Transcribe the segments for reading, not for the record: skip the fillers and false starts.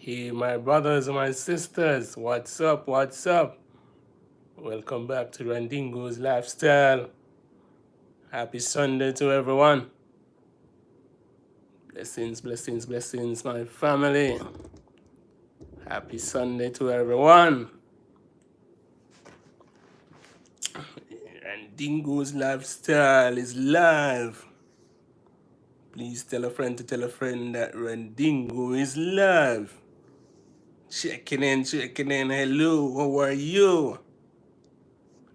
Hey, my brothers and my sisters, what's up? What's up? Welcome back to Randingo's Lifestyle. Happy Sunday to everyone. Blessings, blessings, blessings, my family. Happy Sunday to everyone. Randingo's Lifestyle is live. Please tell a friend to tell a friend that Randingo is live. Checking in, checking in. Hello, how are you?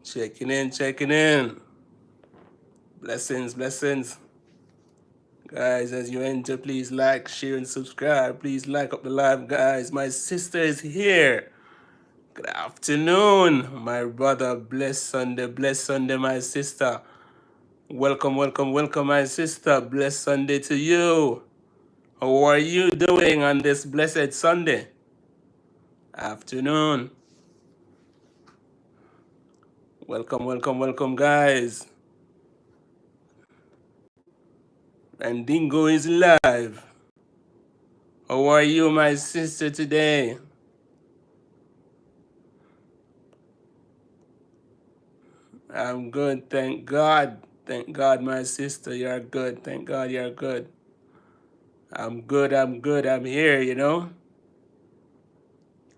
Checking in, checking in. Blessings, blessings. Guys, as you enter, please like, share, and subscribe. Please like up the live, guys. My sister is here. Good afternoon, my brother. Bless Sunday, my sister. Welcome, welcome, welcome, my sister. Bless Sunday to you. How are you doing on this blessed Sunday afternoon? Welcome, welcome, welcome, guys. And Dingo is live. How are you, my sister, today? I'm good, thank God. Thank God, my sister, you're good. Thank God you're good. I'm good, I'm good, I'm here, you know.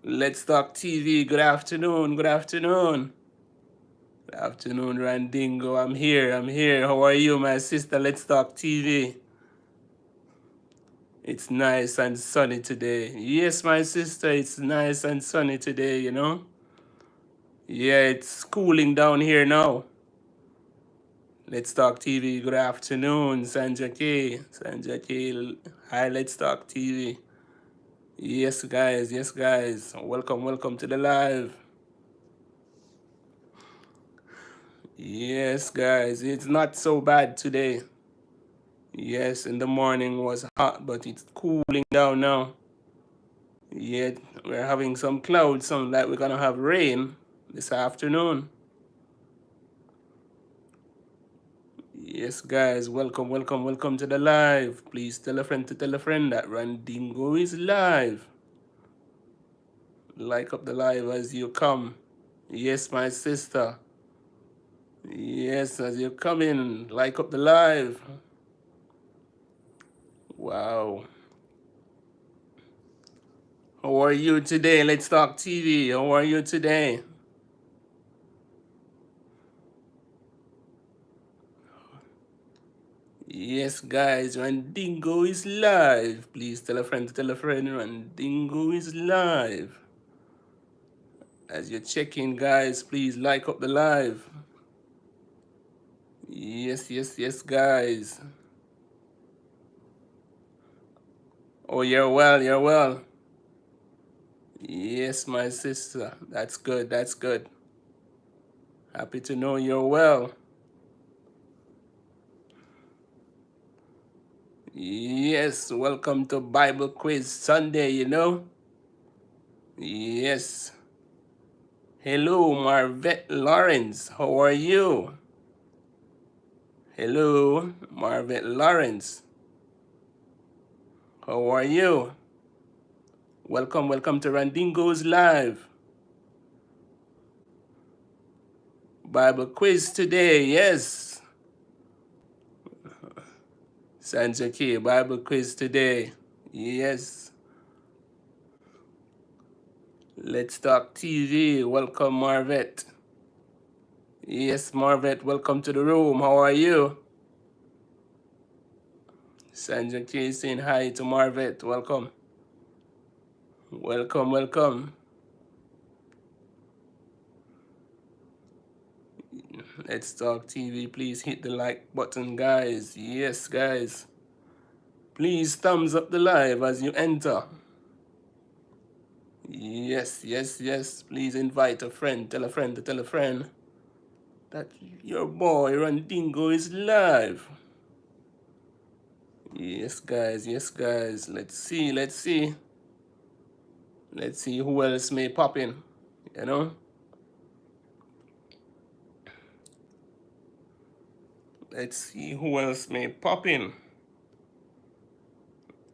Let's Talk TV, good afternoon, good afternoon. Good afternoon, Randingo, I'm here, I'm here. How are you, my sister? Let's Talk TV. It's nice and sunny today. Yes, my sister, it's nice and sunny today, you know. Yeah, it's cooling down here now. Let's Talk TV, good afternoon, Sandra K. Sandra K, hi, Let's Talk TV. Yes, guys, yes, guys. Welcome, welcome to the live. Yes, guys, it's not so bad today. Yes, in the morning was hot, but it's cooling down now. Yet we're having some clouds, some like we're gonna have rain this afternoon. Yes, guys, welcome, welcome, welcome to the live. Please tell a friend to tell a friend that Randingo is live. Like up the live as you come. Yes, my sister. Yes, as you come in, like up the live. Wow. How are you today? Let's Talk TV. How are you today? Yes, guys, Randingo is live. Please tell a friend to tell a friend. Randingo is live. As you're checking, guys, please like up the live. Yes, yes, yes, guys. Oh, you're well, you're well. Yes, my sister. That's good, that's good. Happy to know you're well. Yes, welcome to Bible Quiz Sunday, you know? Yes. Hello, Marvette Lawrence. How are you? Hello, Marvette Lawrence. How are you? Welcome, welcome to Randingo's Live. Bible quiz today, yes. Sandra K, Bible quiz today. Yes. Let's Talk TV. Welcome, Marvette. Yes, Marvette, welcome to the room. How are you? Sandra K saying hi to Marvette. Welcome. Welcome, welcome. Let's Talk TV. Please hit the like button, guys. Yes, guys. Please thumbs up the live as you enter. Yes, yes, yes. Please invite a friend. Tell a friend to tell a friend that your boy Randingo is live. Yes, guys. Yes, guys. Let's see. Let's see. Let's see who else may pop in. You know? Let's see who else may pop in.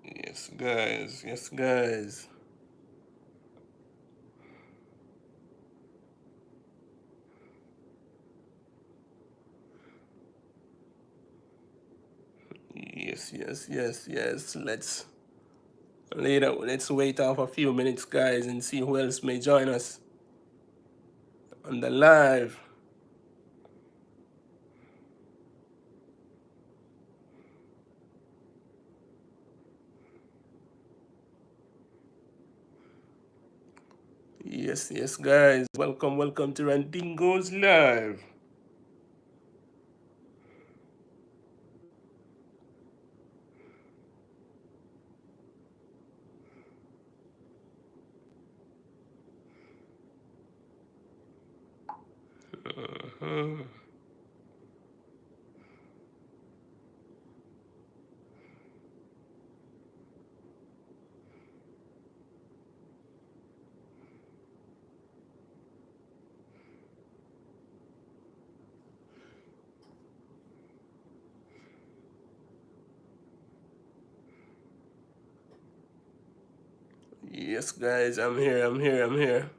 Yes, guys. Yes, guys. Yes. Let's wait off a few minutes, guys, and see who else may join us on the live. Yes, guys. Welcome to Randingo's Live. Yes, guys, I'm here.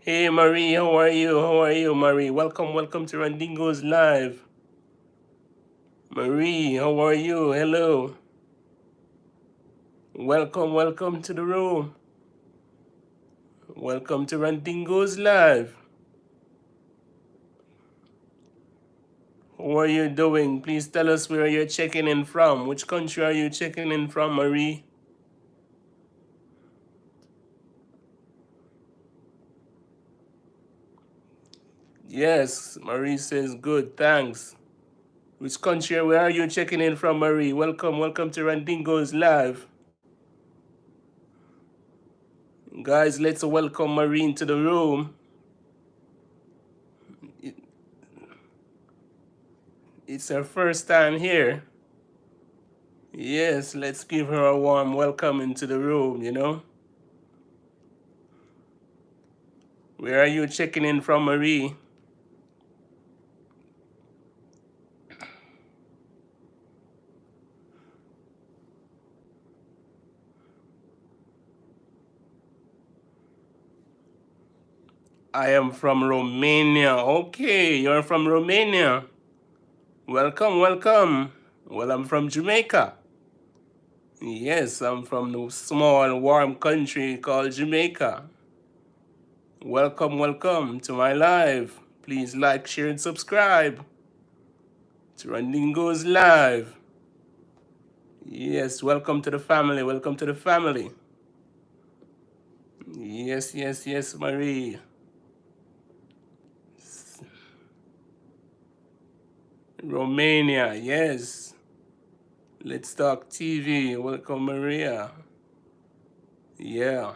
Hey, Marie, how are you, Marie? Welcome to Randingo's Live. Marie, how are you? Hello. Welcome to the room. Welcome to Randingo's Live. How are you doing? Please tell us where you're checking in from. Which country are you checking in from, Marie? Yes, Marie says good, thanks. Which country, where are you checking in from, Marie? Welcome to Randingo's Live. Guys, let's welcome Marie into the room. It's her first time here. Yes, let's give her a warm welcome into the room, you know. Where are you checking in from, Marie? I am from Romania. Okay, you're from Romania. Welcome. Well, I'm from Jamaica. Yes, I'm from the small, warm country called Jamaica. Welcome to my live. Please like, share, and subscribe to Randingo's Live. Yes, welcome to the family. Yes, Marie. Romania, yes. Let's Talk TV. Welcome, Maria. Yeah.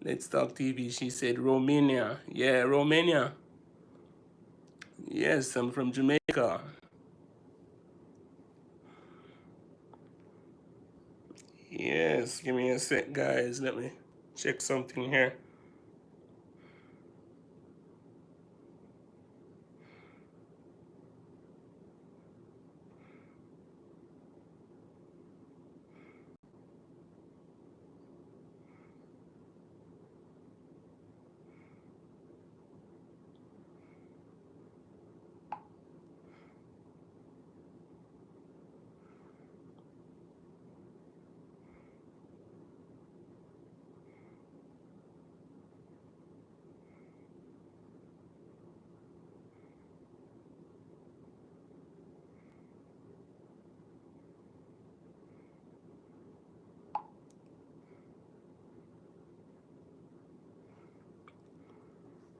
Let's Talk TV. She said Romania. Yeah, Romania. Yes, I'm from Jamaica. Yes, give me a sec, guys. Let me check something here.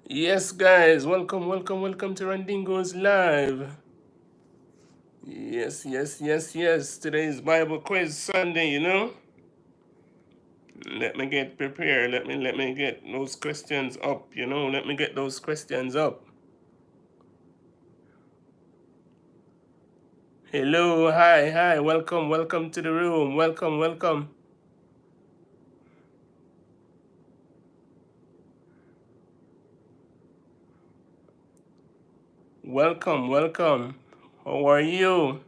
Yes, guys. Welcome to Randingo's Live. Yes. Today is Bible Quiz Sunday, you know. Let me get prepared. Let me get those questions up, you know. Let me get those questions up. Hello, hi. Welcome to the room. Welcome. Welcome. How are you?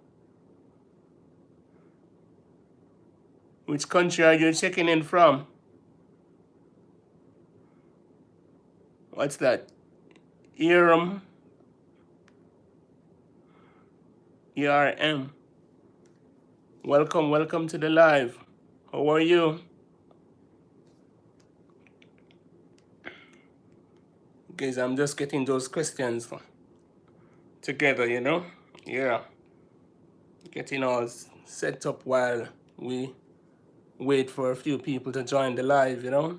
Which country are you checking in from? What's that? ERM? ERM. Welcome, welcome to the live. How are you? Guys, I'm just getting those questions together, you know? Yeah, getting all set up while we wait for a few people to join the live, you know?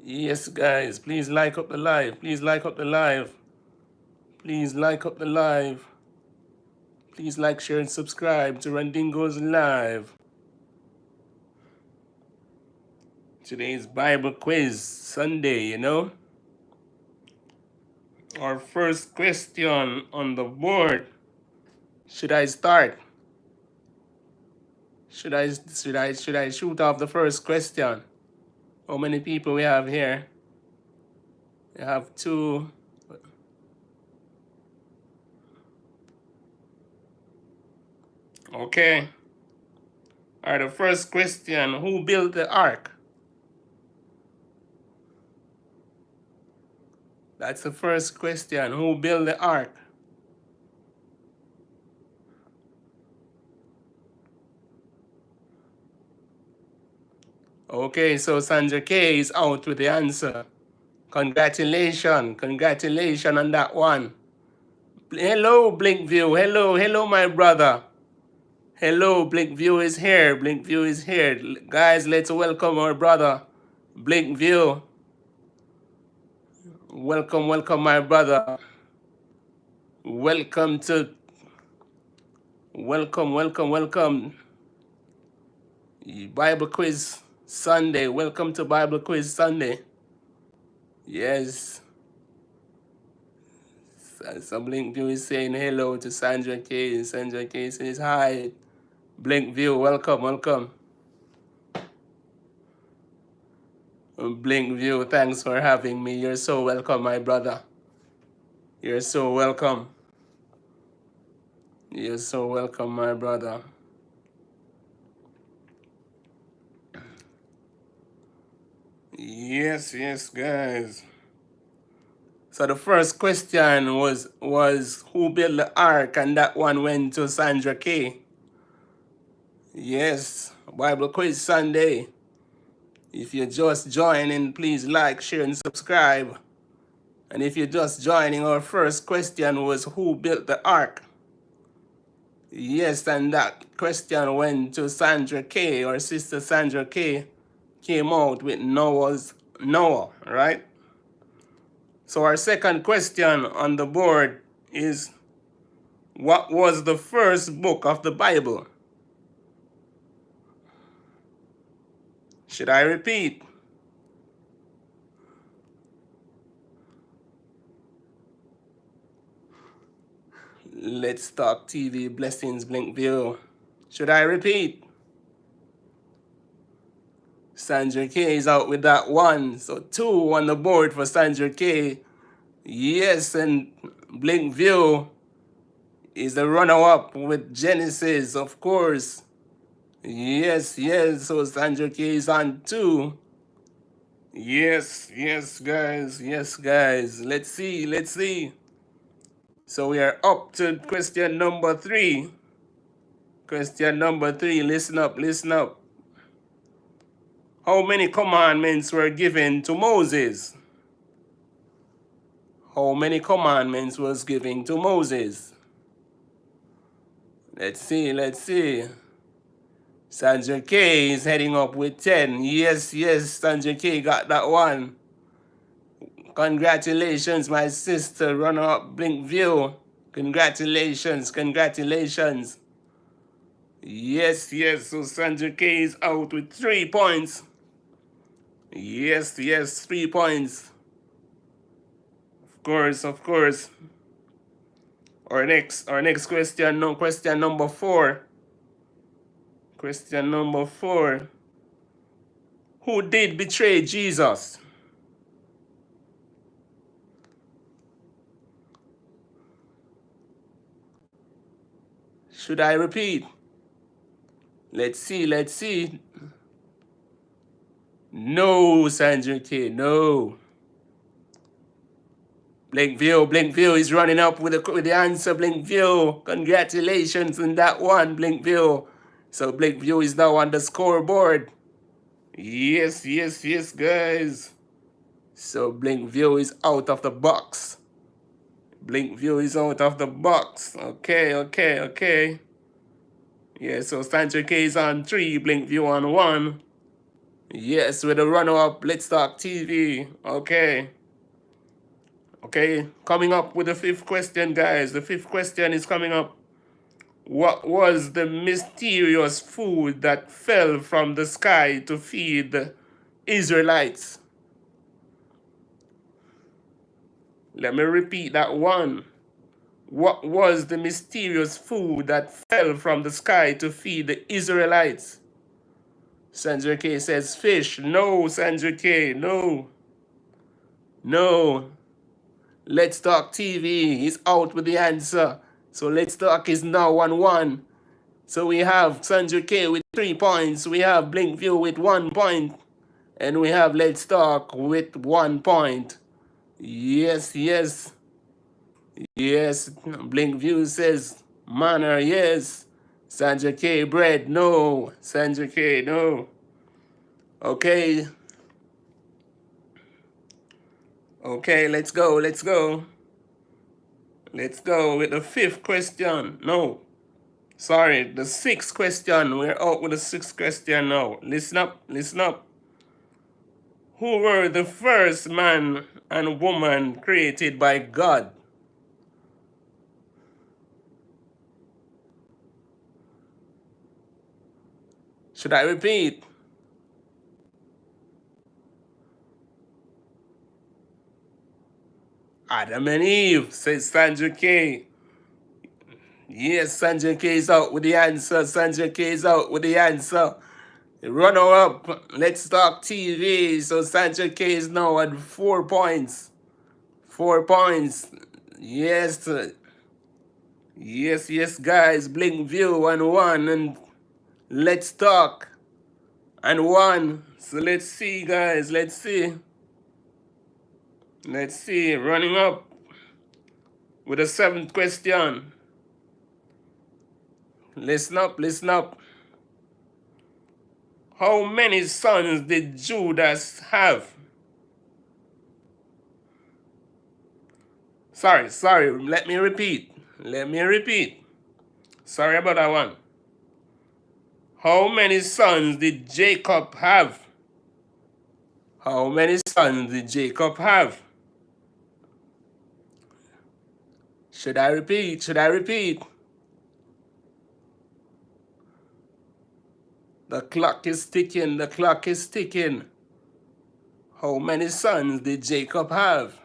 Yes, guys, please like up the live. Please like up the live. Please like up the live. Please like, share, and subscribe to Randingo's Live. Today's Bible quiz Sunday, you know? Our first question on the board. Should I start? Should I shoot off the first question? How many people we have here? We have two. Okay. All right, the first question, who built the ark? That's the first question. Who built the ark? Okay, so Sandra K is out with the answer. Congratulations. Congratulations on that one. Hello, Blinkview. Hello, my brother. Hello, Blinkview is here. Blinkview is here. Guys, let's welcome our brother, Blinkview. Welcome, my brother. Welcome. Bible Quiz Sunday. Welcome to Bible Quiz Sunday. Yes. So Blinkview is saying hello to Sandra K. Sandra K says hi. Blinkview, welcome. Blinkview, thanks for having me. You're so welcome, my brother. You're so welcome. You're so welcome, my brother. Yes, guys. So the first question was who built the ark, and that one went to Sandra K. Yes, Bible Quiz Sunday. If you're just joining, please like, share, and subscribe. And if you're just joining, our first question was who built the ark? Yes, and that question went to Sandra K. Or Sister Sandra K. Came out with Noah, right? So our second question on the board is, what was the first book of the Bible? Should I repeat? Let's Talk TV, Blessings, Blinkview. Should I repeat? Sandra K is out with that one. So 2 on the board for Sandra K. Yes, and Blinkview is the runner-up with Genesis, of course. Yes. So Sandra K is on 2. Yes, guys. Yes, guys. Let's see. So we are up to question number 3. Question number 3. Listen up. How many commandments were given to Moses? How many commandments was given to Moses? Let's see. Sandra K is heading up with 10. Yes, Sandra K got that one. Congratulations, my sister, runner up Blinkview. Congratulations. Yes, so Sandra K is out with 3 points. Yes, 3 points. Of course. Our next question, question number 4. Question number 4. Who did betray Jesus? Should I repeat? Let's see, let's see. No, Sandra K, no. Blinkview is running up with the answer, Blinkview. Congratulations on that one, Blinkview. So Blinkview is now on the scoreboard. Yes, yes, yes, guys. So Blinkview is out of the box. Blinkview is out of the box. Okay, okay, okay. Yeah, so Sandra K is on 3, Blinkview on 1. Yes, with the runner-up, Let's Talk TV. Okay. Okay, coming up with the 5th question, guys. The 5th question is coming up. What was the mysterious food that fell from the sky to feed the Israelites? Let me repeat that one. What was the mysterious food that fell from the sky to feed the Israelites? Sandra K says fish. No, Sandra K, no. No. Let's Talk TV is out with the answer. So Let's Talk is now 1-1. So we have Sandra K with 3 points. We have Blinkview with 1 point. And we have Let's Talk with 1 point. Yes, yes. Yes. Blinkview says manner, yes. Sandra K bread, no. Sandra K, no. Okay. Okay, let's go, let's go. Let's go with the 5th question. No. Sorry, the 6th question. We're out with the 6th question now. Listen up, listen up. Who were the first man and woman created by God? Should I repeat? Adam and Eve, says Sandra K. Yes, Sandra K is out with the answer. Sandra K is out with the answer. Runner up, Let's Talk TV. So Sandra K is now at 4 points. 4 points. Yes. Yes, yes, guys. Blinkview and 1. And Let's Talk and 1. So let's see, guys. Let's see. Let's see. Running up with the 7th question. Listen up, listen up. How many sons did Judas have? Sorry, let me repeat. Sorry about that one. How many sons did Jacob have? How many sons did Jacob have? Should I repeat? Should I repeat? The clock is ticking, the clock is ticking. How many sons did Jacob have?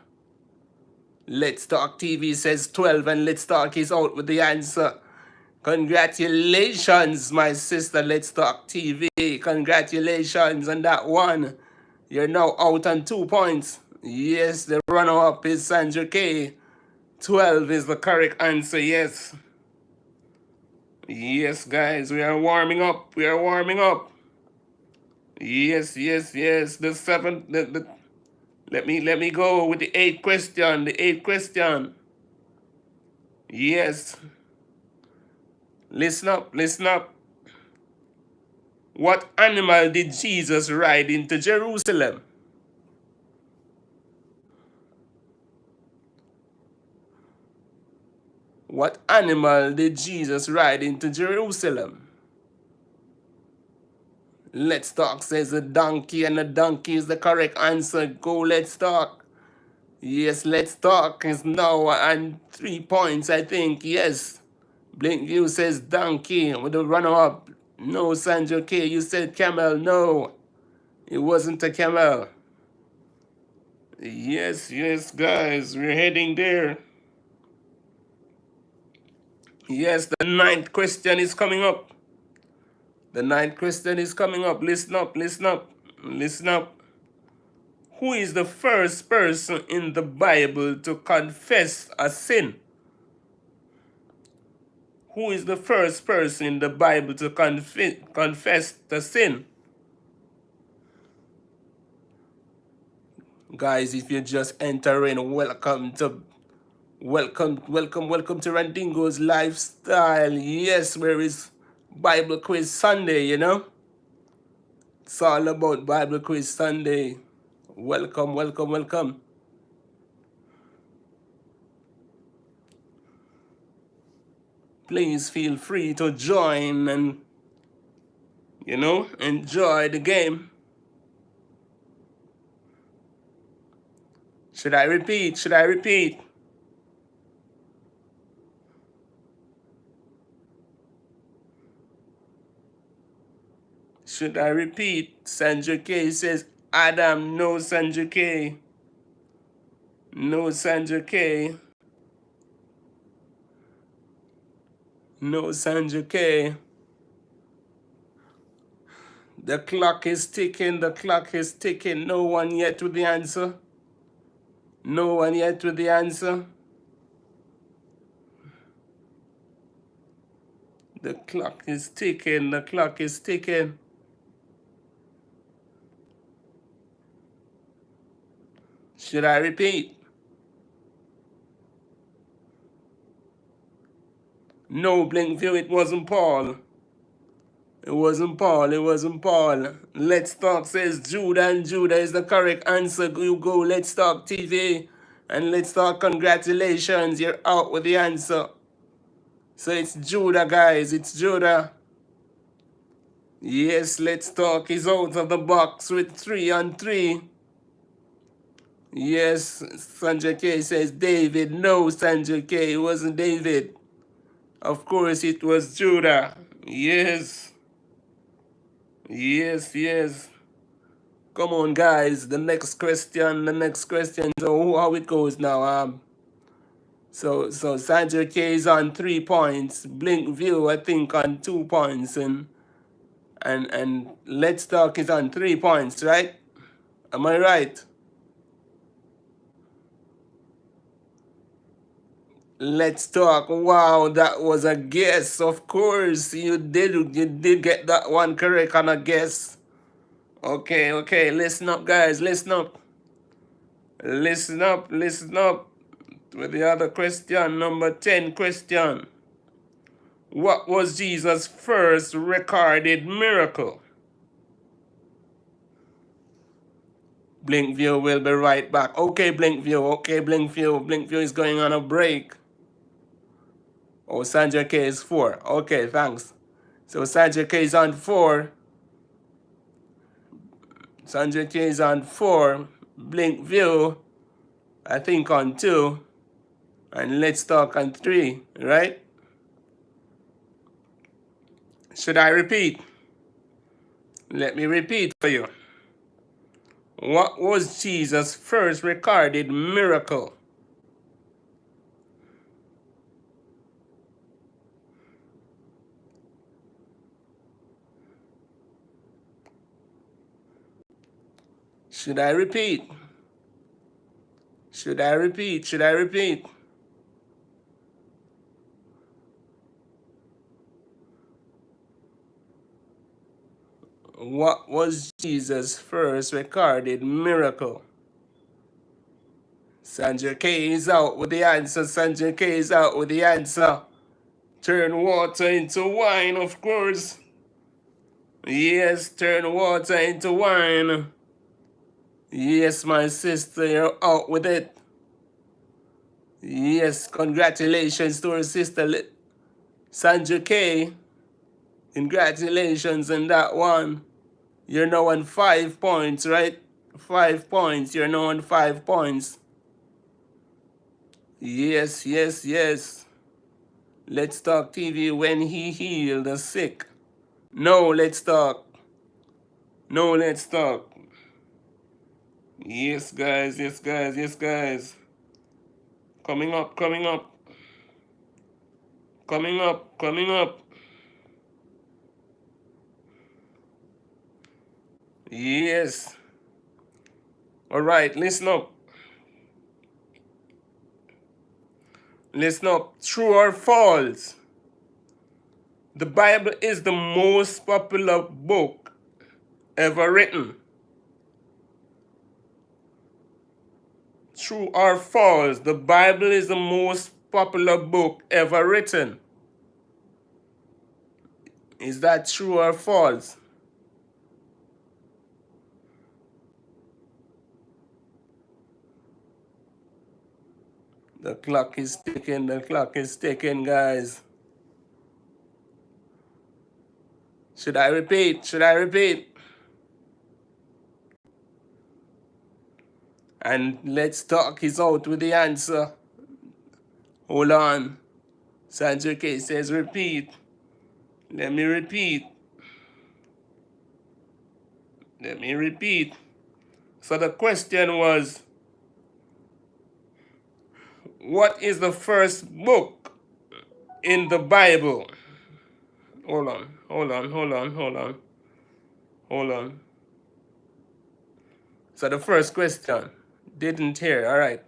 Let's Talk TV says 12 and Let's Talk is out with the answer. Congratulations, my sister, Let's Talk TV. Congratulations on that one. You're now out on 2 points. Yes, the runner-up is Sandra K. 12 is the correct answer, yes. Yes, guys, we are warming up. We are warming up. Yes, yes, yes. The 7th, let me go with the 8th question. The 8th question. Yes. Listen up, listen up. What animal did Jesus ride into Jerusalem? What animal did Jesus ride into Jerusalem? Let's Talk says a donkey, and a donkey is the correct answer. Go, Let's Talk. Yes, Let's Talk is now on 3 points, I think. Yes. Blinkview says donkey with the runner-up. No, Sandra K, you said camel. No, it wasn't a camel. Yes, yes, guys, we're heading there. Yes, the 9th question is coming up. The 9th question is coming up. Listen up, listen up, listen up. Who is the first person in the Bible to confess a sin? Who is the first person in the Bible to confess the sin? Guys, if you just enter in, welcome to Randingo's Lifestyle. Yes, where is Bible Quiz Sunday, you know? It's all about Bible Quiz Sunday. Welcome, welcome, welcome. Please feel free to join and, you know, enjoy the game. Should I repeat? Should I repeat? Should I repeat? Sandra K says, Adam, no Sandra K. No Sandra K. No Sandra K. The clock is ticking, the clock is ticking. No one yet with the answer. No one yet with the answer. The clock is ticking, the clock is ticking. Should I repeat? No, Blinkview, it wasn't Paul. It wasn't Paul, it wasn't Paul. Let's Talk says Judah, and Judah is the correct answer. You go, Let's Talk TV. And Let's Talk, congratulations, you're out with the answer. So it's Judah, guys, it's Judah. Yes, Let's Talk is out of the box with 3 on 3. Yes, Sandra K says David. No, Sandra K, it wasn't David. Of course, it was Judah. Yes. Yes, yes. Come on, guys. The next question. So how it goes now? So Sandra K is on 3 points. Blink View, I think, on 2 points, and Let's Talk is on 3 points, right? Am I right? Let's Talk. Wow, that was a guess. Of course, you did get that one correct on a guess. Okay. Listen up, guys. Listen up. Listen up. With the other question, number 10 question. What was Jesus' first recorded miracle? Blinkview will be right back. Okay, Blinkview. Blinkview is going on a break. Oh, Sandra K is 4. Okay, thanks. So Sandra K is on 4. Sandra K is on 4. Blinkview, I think, on 2. And Let's Talk on 3, right? Should I repeat? Let me repeat for you. What was Jesus' first recorded miracle? Should I repeat? Should I repeat? What was Jesus' first recorded miracle? Sandra K is out with the answer. Turn water into wine, of course. Yes, turn water into wine. Yes, my sister, you're out with it. Yes, congratulations to her sister, Sandra K. Congratulations on that one. You're now on 5 points, right? 5 points. You're now on 5 points. Yes. Let's Talk TV, when he healed the sick. No, Let's Talk. Yes, guys. Coming up. Yes. All right, listen up. True or false? The Bible is the most popular book ever written. True or false? The Bible is the most popular book ever written. Is that true or false? The clock is ticking, the clock is ticking, guys. Should I repeat? Should I repeat? And Let's Talk is out with the answer. Hold on. Sandra K says repeat. Let me repeat. Let me repeat. So the question was, what is the first book in the Bible? Hold on, hold on, hold on, hold on, hold on. So the first question, didn't hear. All right.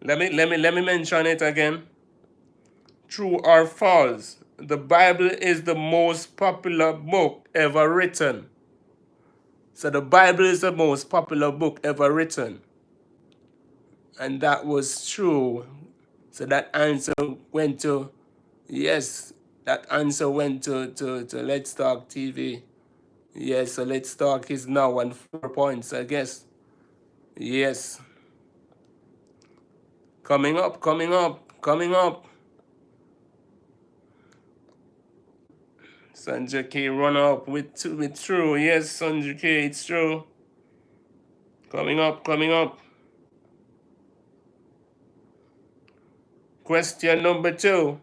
Let me mention it again. True or false? The Bible is the most popular book ever written. So the Bible is the most popular book ever written. And that was true. So that answer went to, yes, that answer went to Let's Talk TV. Yes, so Let's Talk is now on 4 points, I guess. Yes. Coming up, coming up, coming up. Sandra K run up with true. Yes, Sandra K, it's true. Coming up, coming up. Question number 2.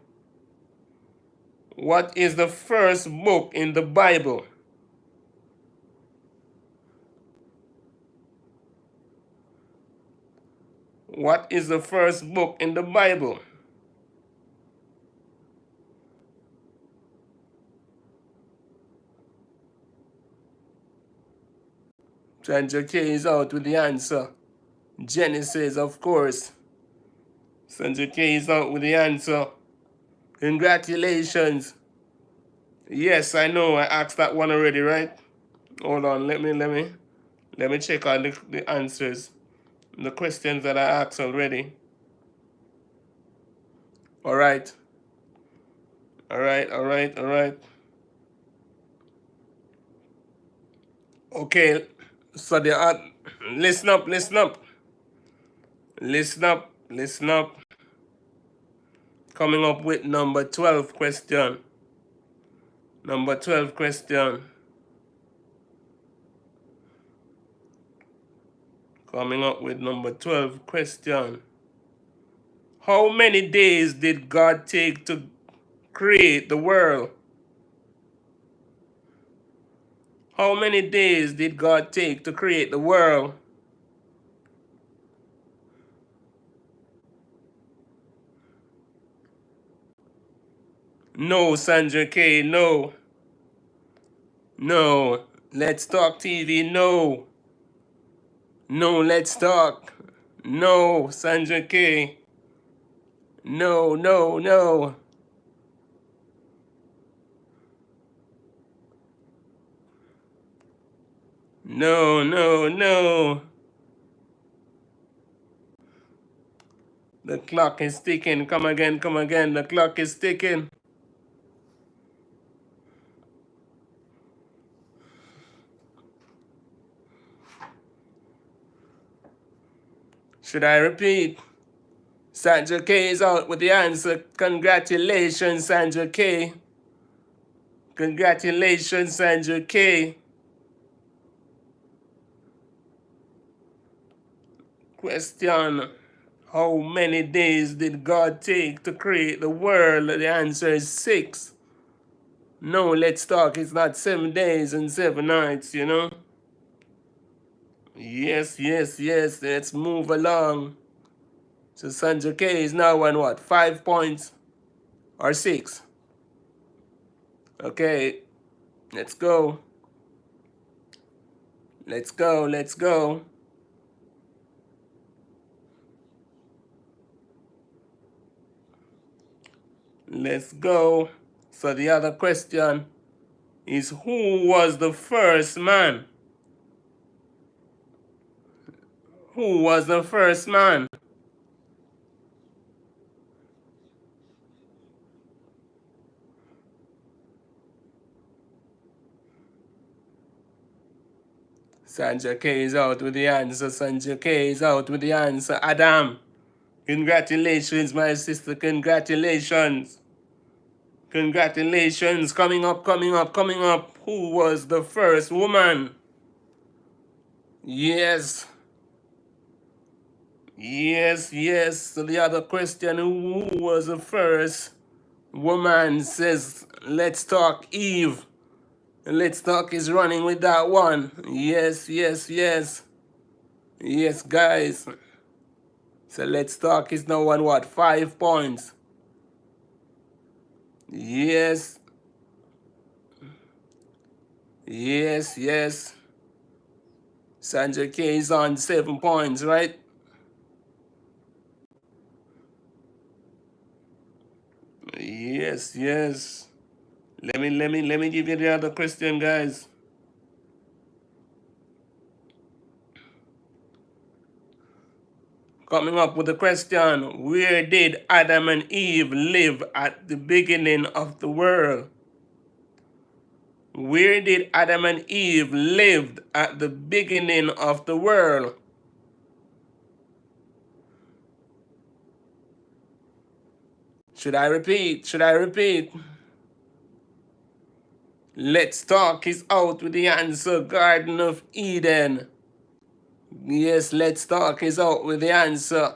What is the first book in the Bible? What is the first book in the Bible? Sandra K is out with the answer. Genesis, of course. Sandra K is out with the answer. Congratulations. Yes, I know. I asked that one already, right? Hold on. Let me check on the answers. The questions that I asked already. All right. All right. All right. All right. Okay. So listen up. Listen up. Listen up. Listen up. Coming up with number 12 question. Number 12 question. Coming up with number 12 question. How many days did God take to create the world? How many days did God take to create the world? No, Sandra K, no. No. Let's Talk TV, no. No, Let's Talk. No, Sandra K. No, no, no. No, no, no. The clock is ticking. Come again, come again. The clock is ticking. Should I repeat? Sandra K is out with the answer. Congratulations, Sandra K. Congratulations, Sandra K. Question. How many days did God take to create the world? The answer is 6. No, Let's Talk. It's not 7 days and 7 nights, you know? Yes, yes, yes. Let's move along. So Sandra K is now on what? 5 points or 6? Okay, let's go. Let's go, let's go. Let's go. So the other question is, who was the first man? Who was the first man? Sandra K is out with the answer. Sandra K is out with the answer. Adam, congratulations, my sister. Congratulations. Congratulations. Coming up, coming up, coming up. Who was the first woman? Yes. Yes, yes. So the other question, who was the first woman, says, let's talk Eve. Let's talk is running with that one. Yes, yes, yes. Yes, guys. So let's talk is now on what? 5 points. Yes. Yes, yes. Sandra K is on 7 points, right? Yes, yes. Let me give you the other question, guys. Coming up with the question, where did Adam and Eve live at the beginning of the world? Where did Adam and Eve lived at the beginning of the world? Should I repeat? Should I repeat? Let's talk is out with the answer, Garden of Eden. Yes, let's talk is out with the answer.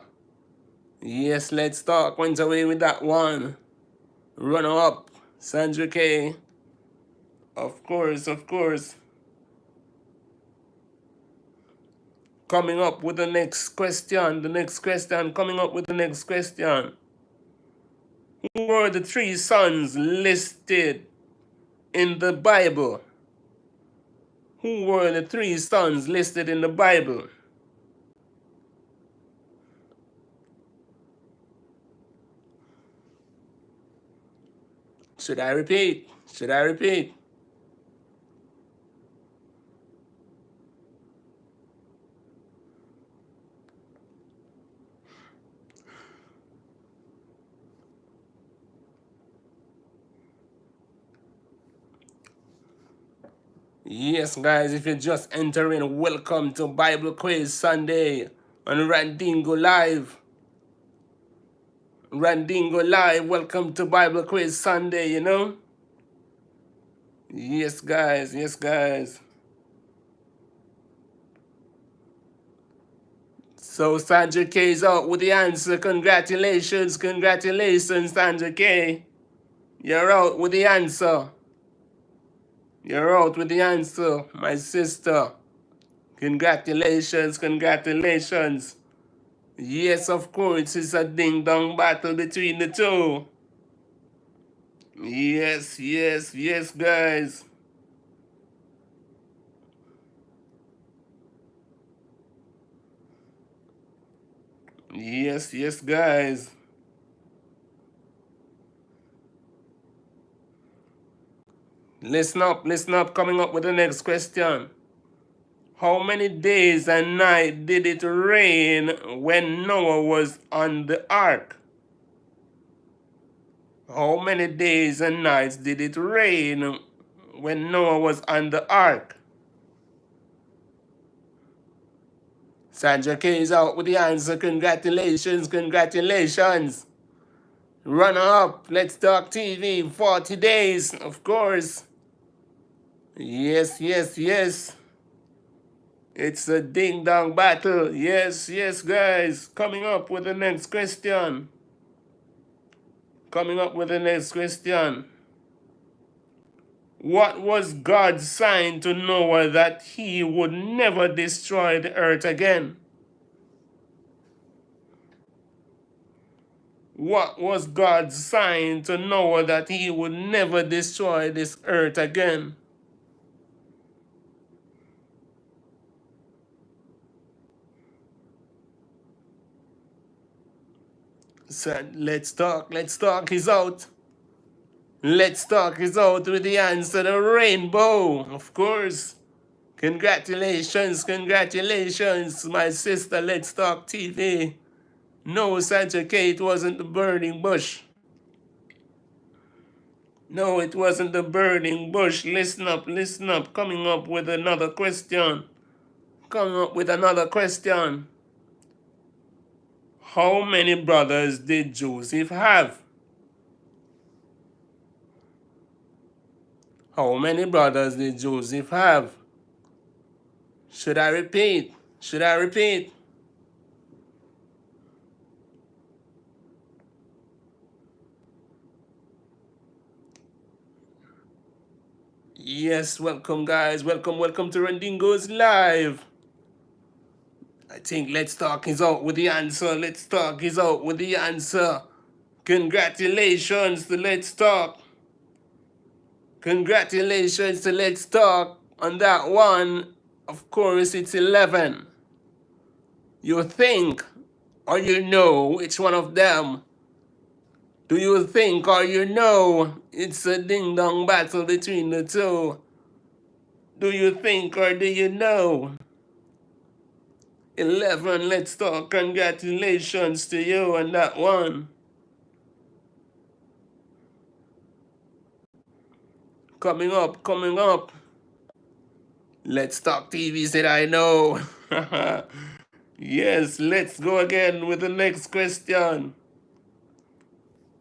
Yes, let's talk went away with that one. Runner up, Sandra K. Of course, of course. Coming up with the next question. The next question, coming up with the next question. Who were the 3 sons listed in the Bible? Who were the 3 sons listed in the Bible? Should I repeat? Should I repeat? Yes, guys, if you're just entering, welcome to Bible Quiz Sunday on Randingo Live. Randingo Live, welcome to Bible Quiz Sunday, you know? Yes, guys, yes, guys. So Sandra K is out with the answer. Congratulations, congratulations, Sandra K. You're out with the answer. You're out with the answer, my sister. Congratulations, congratulations. Yes, of course, it's a ding-dong battle between the two. Yes, yes, yes, guys. Yes, yes, guys. Listen up, coming up with the next question. How many days and nights did it rain when Noah was on the ark? How many days and nights did it rain when Noah was on the ark? Sandra K is out with the answer. Congratulations, congratulations. Runner up, Let's Talk TV, 40 days, of course. Yes, yes, yes. It's a ding-dong battle. Yes, yes, guys. Coming up with the next question. Coming up with the next question. What was God's sign to Noah that he would never destroy the earth again? What was God's sign to Noah that he would never destroy this earth again? So let's talk. Let's talk is out. Let's Talk is out with the answer, the rainbow, of course. Congratulations, congratulations, my sister, Let's Talk TV. No, Sandra K, it wasn't the burning bush. No, it wasn't the burning bush. Listen up, listen up. Coming up with another question. Coming up with another question. How many brothers did Joseph have? How many brothers did Joseph have? Should I repeat? Should I repeat? Yes, welcome guys. Welcome to Rendingo's Live. I think Let's Talk is out with the answer. Let's Talk is out with the answer. Congratulations to Let's Talk. Congratulations to Let's Talk on that one. Of course, it's 11. You think or you know which one of them? Do you think or you know it's a ding-dong battle between the two? Do you think or do you know? 11, Let's Talk. Congratulations to you on that one. Coming up, coming up. Let's Talk TV said I know. Yes, let's go again with the next question.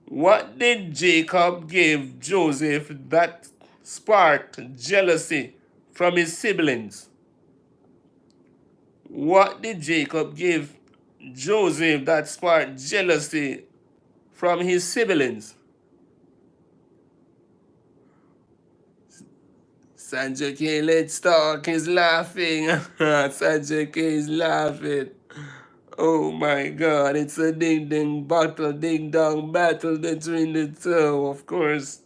What did Jacob give Joseph that sparked jealousy from his siblings? What did Jacob give Joseph that sparked jealousy from his siblings? Sandra K, Let's Talk is laughing. Sandra K is laughing. Oh my God, it's a ding-ding ding-dong battle between the two, of course.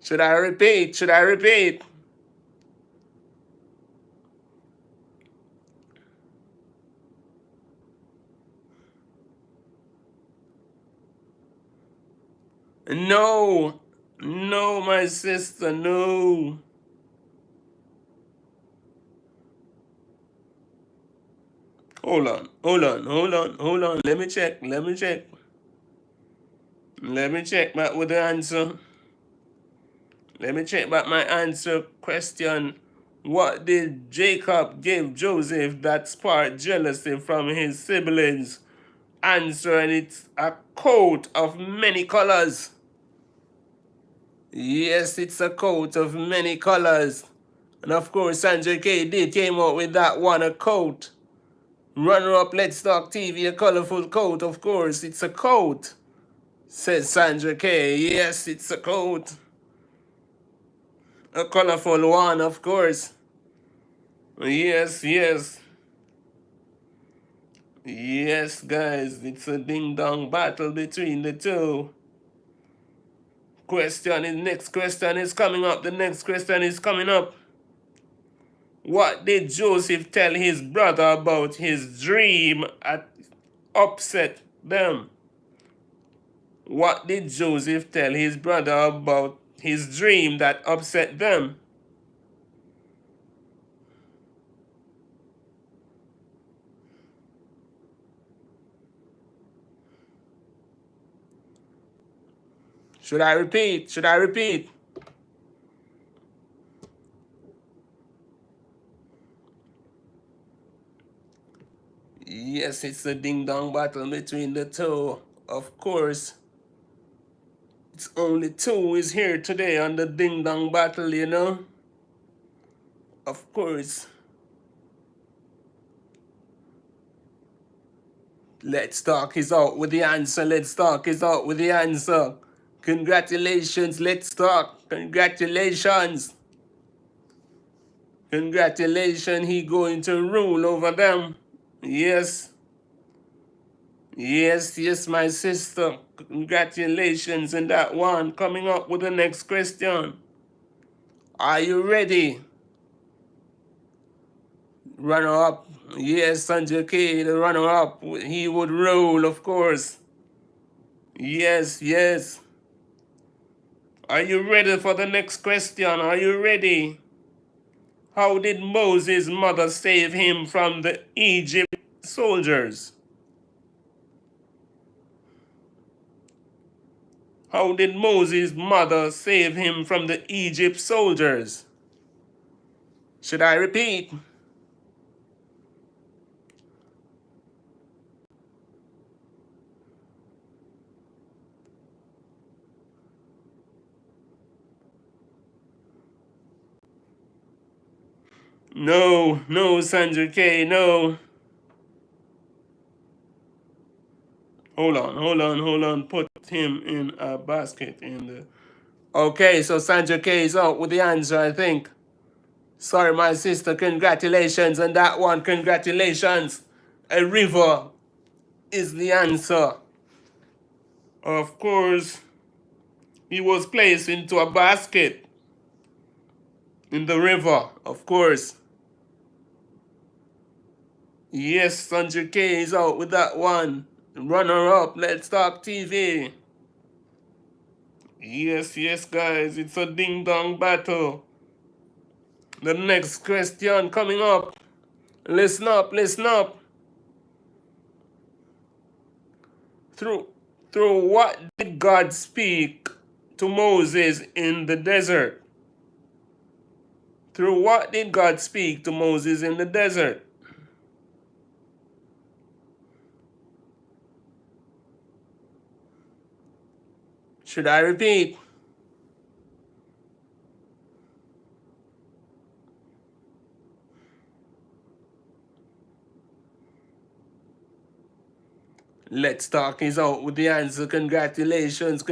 Should I repeat? Should I repeat? No. No, my sister, no. Hold on. Let me check. Let me check back with the answer. Let me check back my answer question. What did Jacob give Joseph that sparked jealousy from his siblings? Answer, and it's a coat of many colors. Yes, it's a coat of many colors. And of course, Sandra K did came out with that one, a coat. Runner up, Let's Talk TV, a colorful coat, of course. It's a coat, says Sandra K. Yes, it's a coat. A colorful one, of course. Yes. Yes, guys, it's a ding-dong battle between the two. Next question is coming up. The next question is coming up. What did Joseph tell his brother about his dream that upset them? What did Joseph tell his brother about his dream that upset them? Should I repeat? Should I repeat? Yes, it's a ding-dong battle between the two. Of course, it's only two is here today on the ding-dong battle, you know? Of course. Let's Talk is out with the answer. Let's Talk is out with the answer. Congratulations, Let's Talk. Congratulations. Congratulations, he going to rule over them. Yes. Yes, my sister. Congratulations in that one. Coming up with the next question. Are you ready? Runner up. Yes, Sanjay K, the runner up. He would rule, of course. Yes. Are you ready for the next question? Are you ready? How did Moses' mother save him from the Egypt soldiers? How did Moses' mother save him from the Egypt soldiers? Should I repeat? No, Sandra K, no. Hold on. Put him in a basket in the... Okay, so Sandra K is out with the answer, I think. Sorry, my sister. Congratulations on that one. Congratulations. A river is the answer. Of course, he was placed into a basket in the river, of course. Yes, Sandra K is out with that one. Runner up, Let's Talk TV. Yes, guys, it's a ding-dong battle. The next question coming up. Listen up. Through what did God speak to Moses in the desert? Through what did God speak to Moses in the desert? Should I repeat? Let's Talk is out with the answer. Congratulations.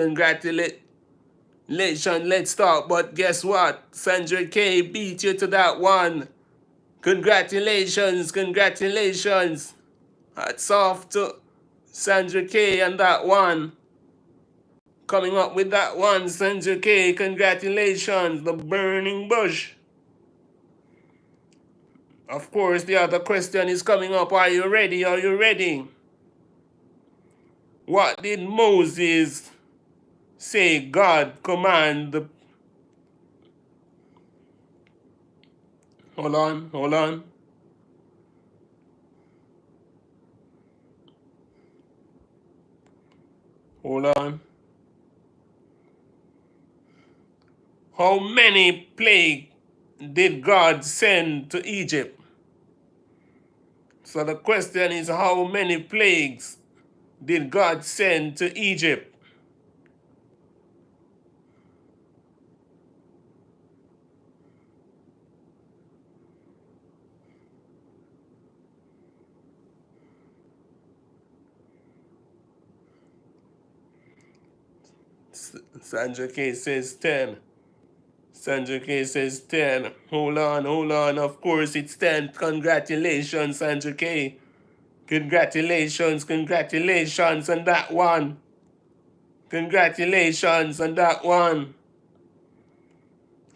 Let's Talk. But guess what? Sandra K beat you to that one. Congratulations. Hats off to Sandra K on that one. Coming up with that one, Sandra K. Congratulations. The burning bush. Of course, the other question is coming up. Are you ready? What did Moses say God command the... Hold on. How many plagues did God send to Egypt? So the question is, how many plagues did God send to Egypt? Sandra K says 10. Hold on. Of course, it's 10. Congratulations, Sandra K. Congratulations on that one.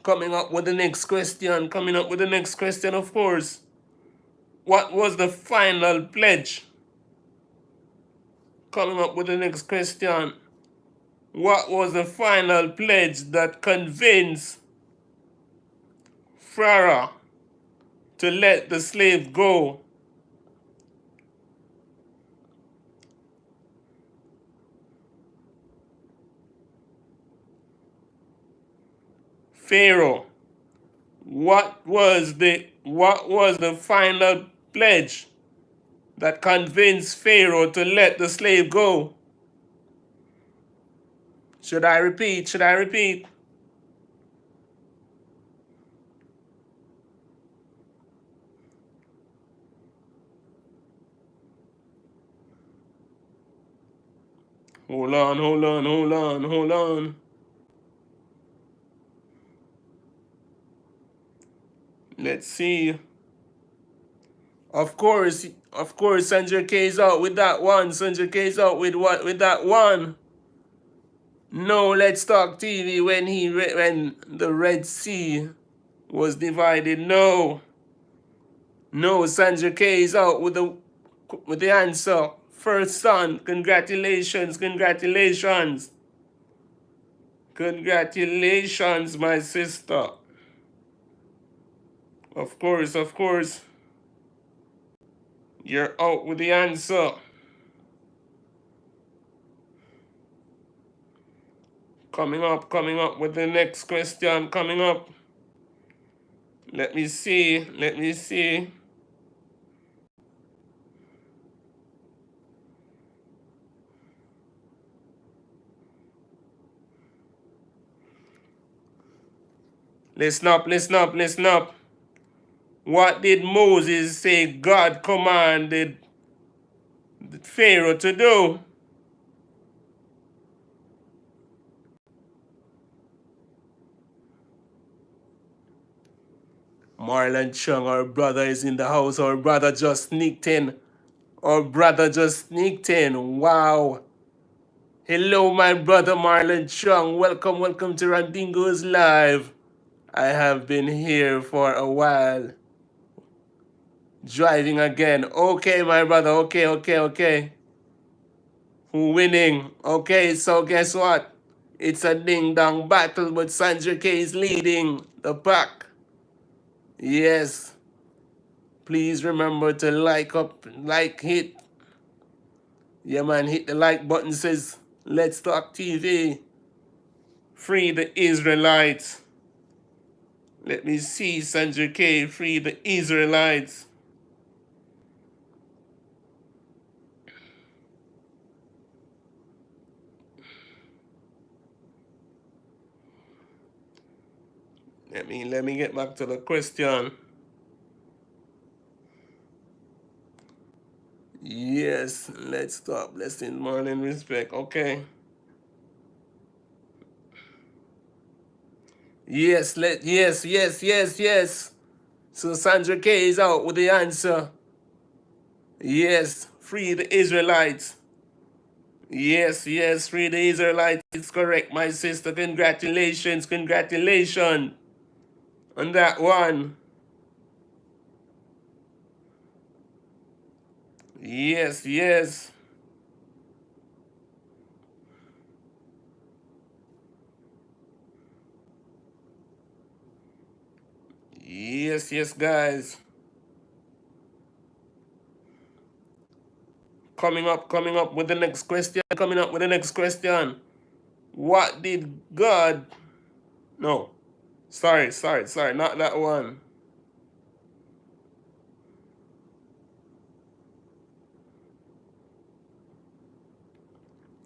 Coming up with the next question, of course. What was the final pledge? Coming up with the next question. What was the final pledge that convinced Pharaoh to let the slave go? Pharaoh. What was the final pledge that convinced Pharaoh to let the slave go? Should I repeat? Hold on. Let's see. Of course, Sandra K is out with that one. Sandra K is out with what? With that one. No, Let's Talk TV when the Red Sea was divided. No, Sandra K is out with the answer. First son, congratulations. Congratulations, my sister. Of course, of course. You're out with the answer. Coming up with the next question. Coming up. Let me see. Let me see. Listen up, listen up, listen up. What did Moses say God commanded Pharaoh to do? Marlon Chung, our brother is in the house. Our brother just sneaked in. Our brother just sneaked in. Wow. Hello, my brother Marlon Chung. Welcome, welcome to Randingo's Live. I have been here for a while. Driving again. Okay, my brother. Okay, okay, okay. Who winning? Okay, so guess what? It's a ding-dong battle, but Sandra K is leading the pack. Yes. Please remember to hit. Yeah, man, hit the like button. Says, Let's Talk TV. Free the Israelites. Let me see, Sandra K. Free the Israelites. Let me get back to the question. Yes, let's stop. Blessing, morning, respect. Okay. Yes, yes. So Sandra K is out with the answer. Yes, free the Israelites. Yes, free the Israelites. It's correct, my sister. Congratulations, congratulations on that one. Yes. Yes, guys. Coming up with the next question. Coming up with the next question. What did God... No. Sorry. Not that one.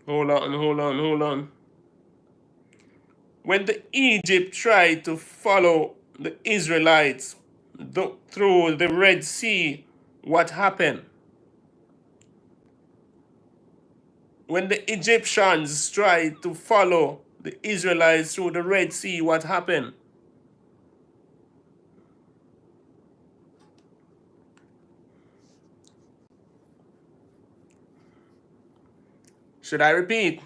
Hold on. When the Egypt tried to follow the Israelites through the Red Sea, what happened? When the Egyptians tried to follow the Israelites through the Red Sea, what happened? Should I repeat?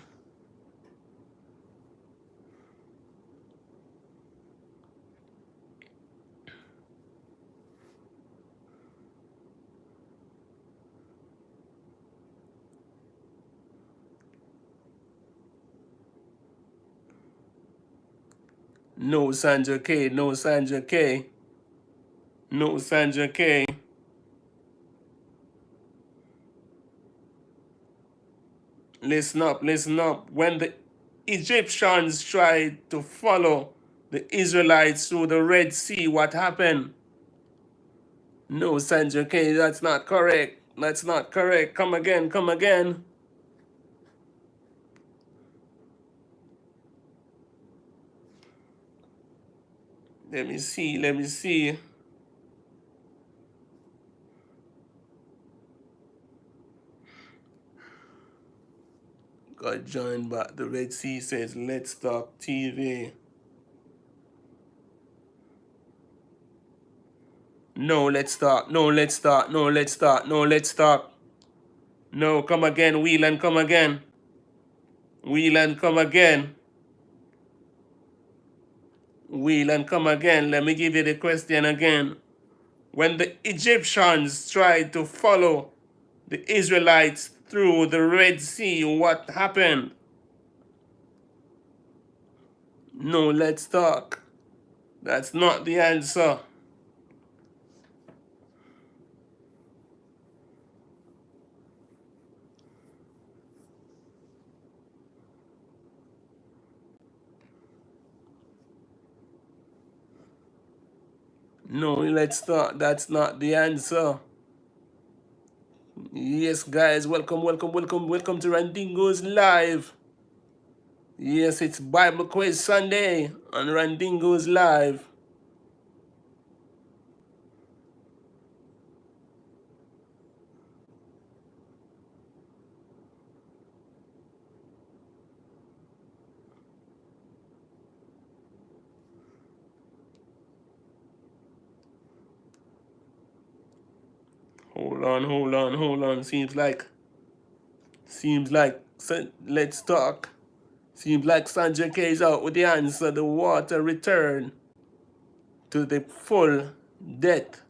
No, Sandra K. No, Sandra K. No, Sandra K. Listen up, listen up. When the Egyptians tried to follow the Israelites through the Red Sea, what happened? No, Sandra K, that's not correct. That's not correct. Come again, come again. Let me see. Got joined back. The Red Sea says, Let's Talk TV. No, let's talk. No, let's talk. No, let's talk. No, let's talk. No, come again. Wheel and come again. Wheel and come again. Wheel and come again. Let me give you the question again. When the Egyptians tried to follow the Israelites through the Red Sea, what happened? No, let's talk. That's not the answer. No, let's talk. That's not the answer. Yes, guys, welcome, welcome, welcome, welcome to Randingo's Live. Yes, it's Bible Quiz Sunday on Randingo's Live. Hold on, hold on, hold on. Let's talk. Seems like Sandra K is out with the answer. The water return to the full depth.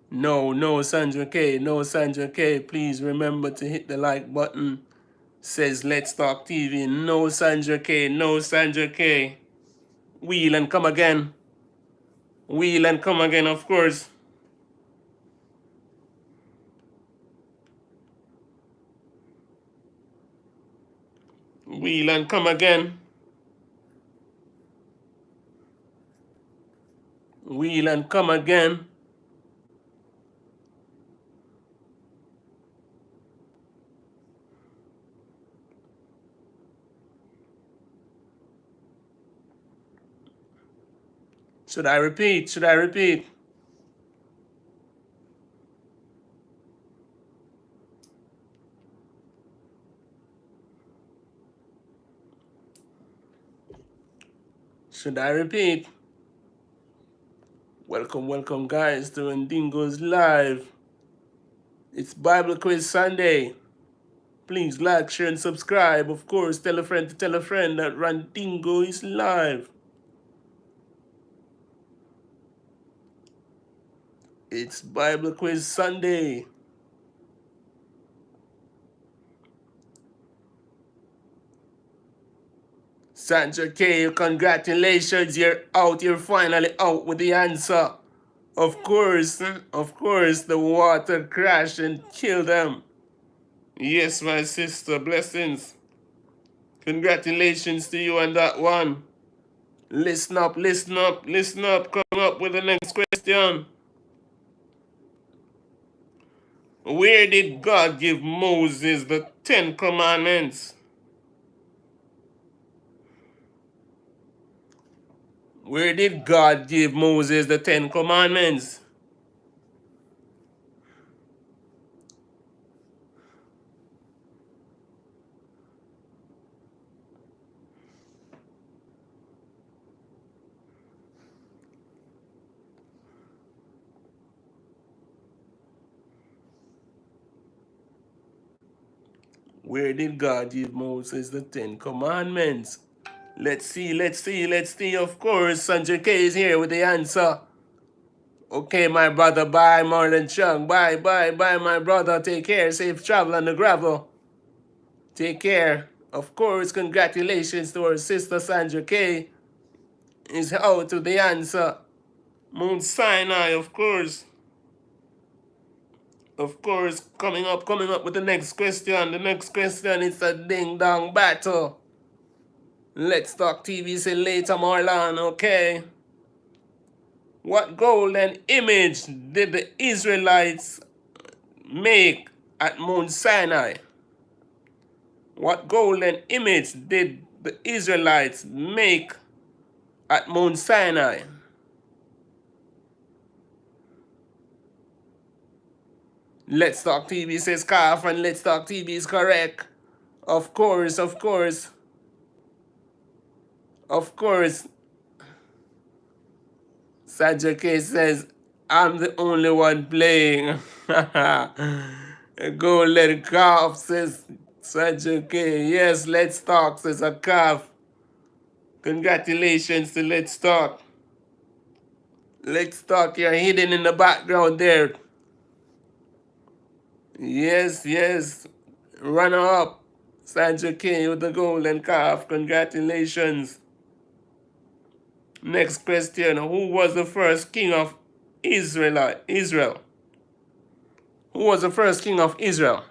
No, no, Sandra K. No, Sandra K. Please remember to hit the like button. Says Let's Talk TV. No, Sandra K. No, Sandra K. Wheel and come again. Wheel and come again, of course. Wheel and come again. Wheel and come again. Should I repeat? Should I repeat? Should I repeat? Welcome, welcome, guys, to Ndingo's Live. It's Bible Quiz Sunday. Please like, share, and subscribe. Of course, tell a friend to tell a friend that Randingo is live. It's Bible Quiz Sunday. Sandra K, congratulations, you're out. You're finally out with the answer. Of course, the water crashed and killed them. Yes, my sister, blessings. Congratulations to you on that one. Listen up, listen up, listen up. Come up with the next question. Where did God give Moses the 10 Commandments? Where did God give Moses the 10 Commandments? Where did God give Moses the 10 Commandments? Let's see, let's see, let's see. Of course, Sanjay K is here with the answer. Okay, my brother, bye, Marlon Chung. Bye, bye, bye, my brother. Take care. Safe travel on the gravel. Take care. Of course, congratulations to our sister Sandra K. Is out to the answer. Mount Sinai, of course. Of course, coming up with the next question. The next question is a ding-dong battle. Let's Talk TV say later, Marlon, okay? What golden image did the Israelites make at Mount Sinai? What golden image did the Israelites make at Mount Sinai? Let's Talk TV says calf, and Let's Talk TV is correct. Of course, of course. Of course. Sajja K says, I'm the only one playing. Go let it calf, says Sajja K. Yes, Let's Talk, says a calf. Congratulations to Let's Talk. Let's Talk, you're hidden in the background there. Yes, yes. Runner up. Sandra K with the golden calf. Congratulations. Next question. Who was the first king of Israel? Who was the first king of Israel?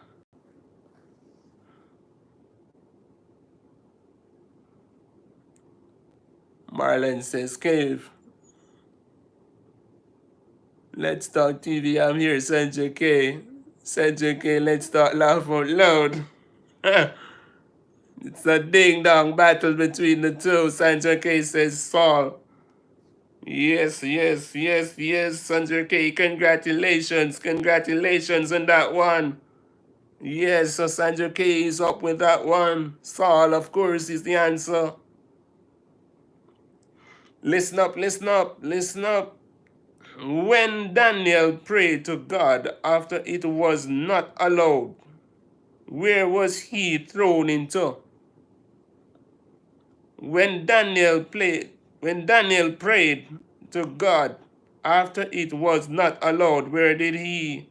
Marlon says cave. Let's Talk TV. I'm here, Sandra K. Sandra K, let's start laugh out loud. It's a ding dong battle between the two. Sandra K says Saul. Yes, yes, yes, yes, Sandra K. Congratulations, congratulations on that one. Yes, so Sandra K is up with that one. Saul, of course, is the answer. Listen up, listen up, listen up. When Daniel prayed to God after it was not allowed, where was he thrown into? When Daniel prayed to God after it was not allowed, where did he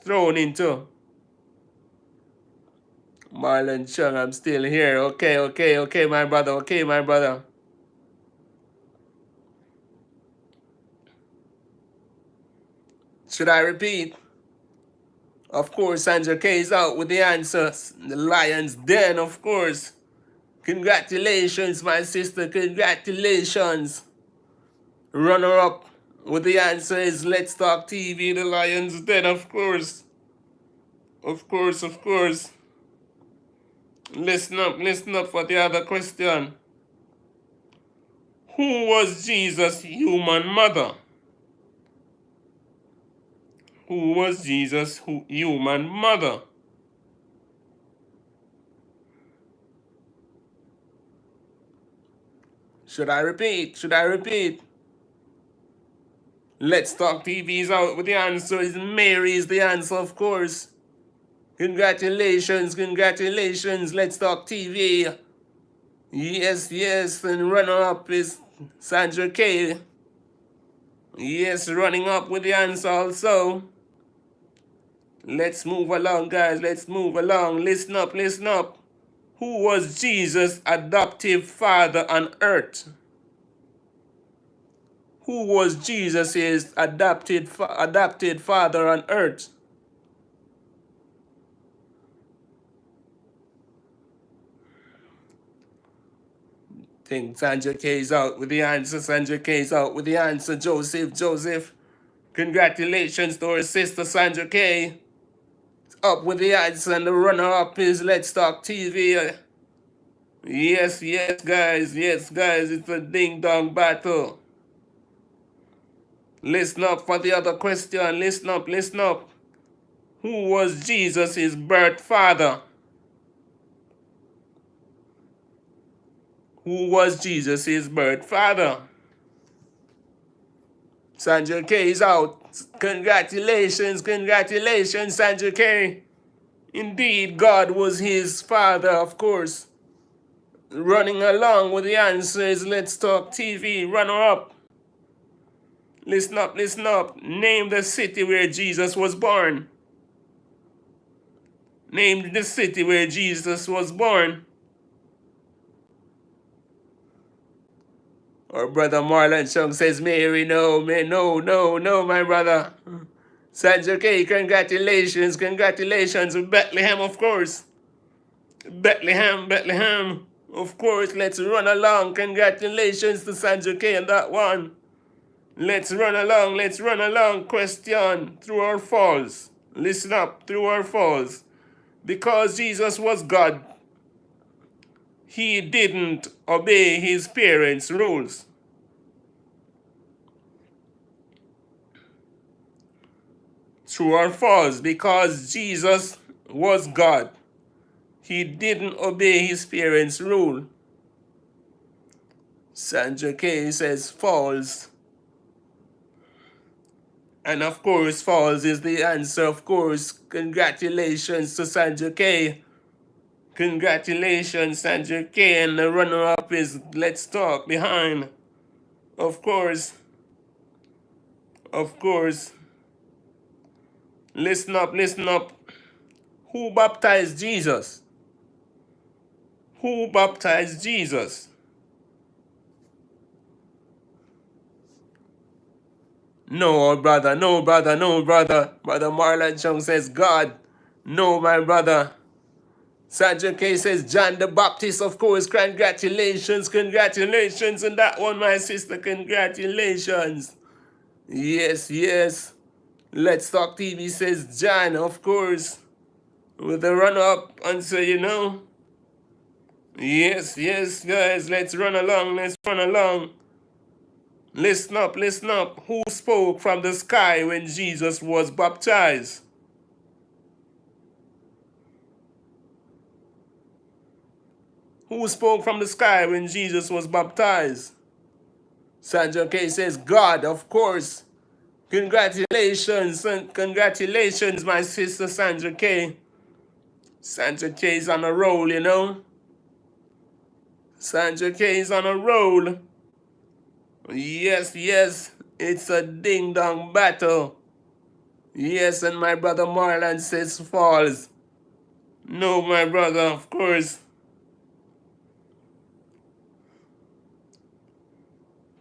thrown into? Marlon Chung, I'm still here. Okay, okay, okay, my brother. Okay, my brother. Should I repeat? Of course, Sandra K is out with the answers. The Lion's Den, of course. Congratulations, my sister. Congratulations. Runner up with the answer is Let's Talk TV, The Lion's Den, of course. Of course, of course. Listen up for the other question. Who was Jesus' human mother? Who was Jesus' human mother? Should I repeat? Should I repeat? Let's Talk TV is out with the answer. Is Mary is the answer, of course. Congratulations, congratulations. Let's Talk TV. Yes, yes. And runner up is Sandra K. Yes, running up with the answer also. Let's move along, guys. Let's move along. Listen up, listen up. Who was Jesus' adoptive father on earth? Who was Jesus' adopted father on earth? I think Sandra K is out with the answer. Sandra K is out with the answer. Joseph. Congratulations to our sister Sandra K. Up with the answer, and the runner-up is Let's Talk TV. Yes, yes, guys. Yes, guys. It's a ding-dong battle. Listen up for the other question. Listen up, listen up. Who was Jesus' birth father? Who was Jesus' birth father? Sandra K is out. Congratulations, congratulations, Sandra K. Indeed, God was his father, of course. Running along with the answers, Let's Talk TV, runner up. Listen up, listen up. Name the city where Jesus was born. Name the city where Jesus was born. Our brother Marlon Chung says, Mary, no, no, my brother. Sandra K, congratulations, congratulations. Bethlehem, of course. Bethlehem. Of course, let's run along. Congratulations to Sandra K on that one. Let's run along. Question, true or false? Listen up, true or false? Because Jesus was God, he didn't obey his parents' rules. True or false? Because Jesus was God, he didn't obey his parents' rule. Sandra K says false. And of course, false is the answer, of course. Congratulations to Sandra K. Congratulations, Sandra K. And the runner-up is Let's Talk behind. Of course. Listen up. Who baptized Jesus? Who baptized Jesus? No, brother, no, brother, no, brother. Brother Marlon Chung says God. No, my brother. Sandra K says John the Baptist, of course. Congratulations, congratulations on that one, my sister. Congratulations. Yes, yes. Let's Talk TV says John, of course. With the run-up answer, you know. Yes, yes, guys. Let's run along, let's run along. Listen up, listen up. Who spoke from the sky when Jesus was baptized? Who spoke from the sky when Jesus was baptized? Sandra K says, God, of course. Congratulations, and congratulations, my sister Sandra K. Sandra K is on a roll, you know. Sandra K is on a roll. Yes, yes, it's a ding-dong battle. Yes, and my brother Marlon says false. No, my brother, of course.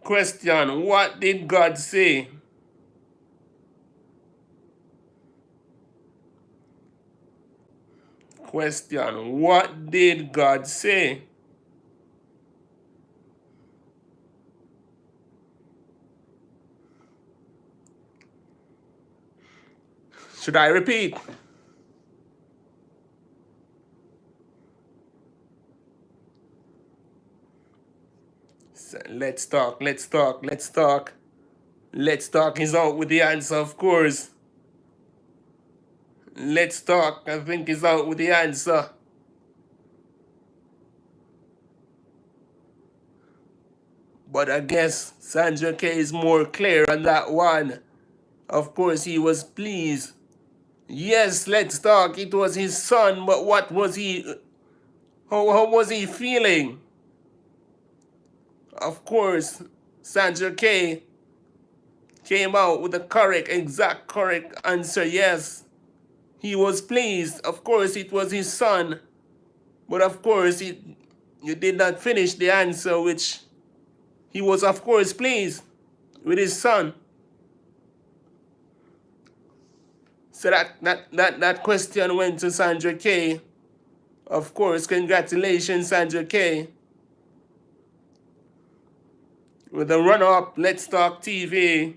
Question, what did God say? Question, what did God say? Should I repeat? Let's talk, let's talk, let's talk. Let's talk is out with the answer, of course. Let's talk, I think, is out with the answer. But I guess Sandra K is more clear on that one. Of course, he was pleased. Yes, let's talk. It was his son, but what was he? How was he feeling? Of course, Sandra K came out with the exact correct answer. Yes, he was pleased. Of course, it was his son, but of course, you did not finish the answer, which he was, of course, pleased with his son. So that question went to Sandra K. Of course, congratulations, Sandra K. With the run-up, Let's Talk TV.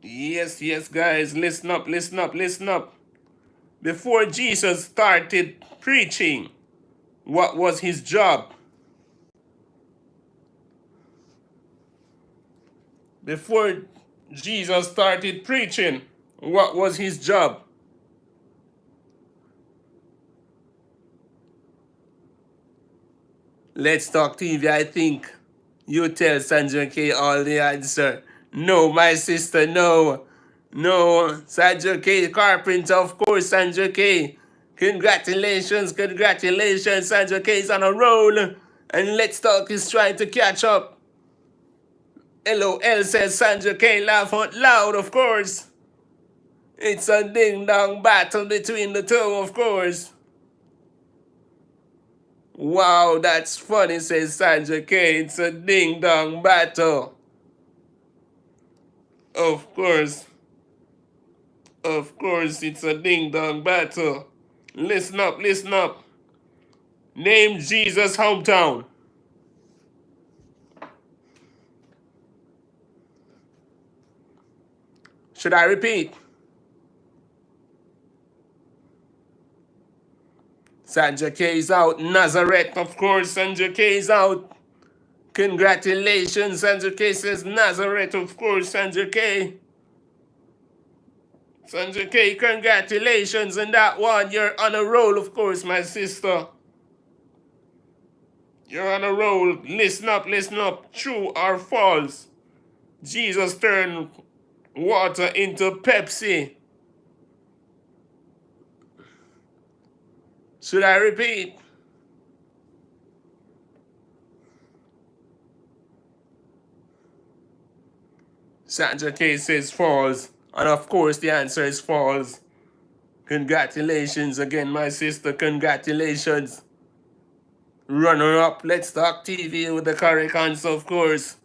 Yes, yes, guys, listen up, listen up, listen up. Before Jesus started preaching, what was his job? Before Jesus started preaching, what was his job? Let's Talk TV, I think you tell Sandra K all the answer. No, my sister, no. No, Sandra K Carpenter, of course, Sandra K. Congratulations, congratulations, Sandra K is on a roll. And Let's Talk is trying to catch up. LOL says Sandra K laugh out loud, of course. It's a ding-dong battle between the two, of course. Wow, that's funny, says Sandra K. It's a ding-dong battle. Of course. Of course, it's a ding-dong battle. Listen up, listen up. Name Jesus' hometown. Should I repeat? Sandra K is out. Nazareth, of course, Sandra K is out. Congratulations, Sandra K says Nazareth, of course, Sandra K. Sandra K, congratulations on that one. You're on a roll, of course, my sister. You're on a roll. Listen up, listen up. True or false? Jesus turned water into Pepsi. Should I repeat? Sandra K says false. And of course, the answer is false. Congratulations again, my sister. Congratulations. Runner up, Let's Talk TV with the correct answer, of course.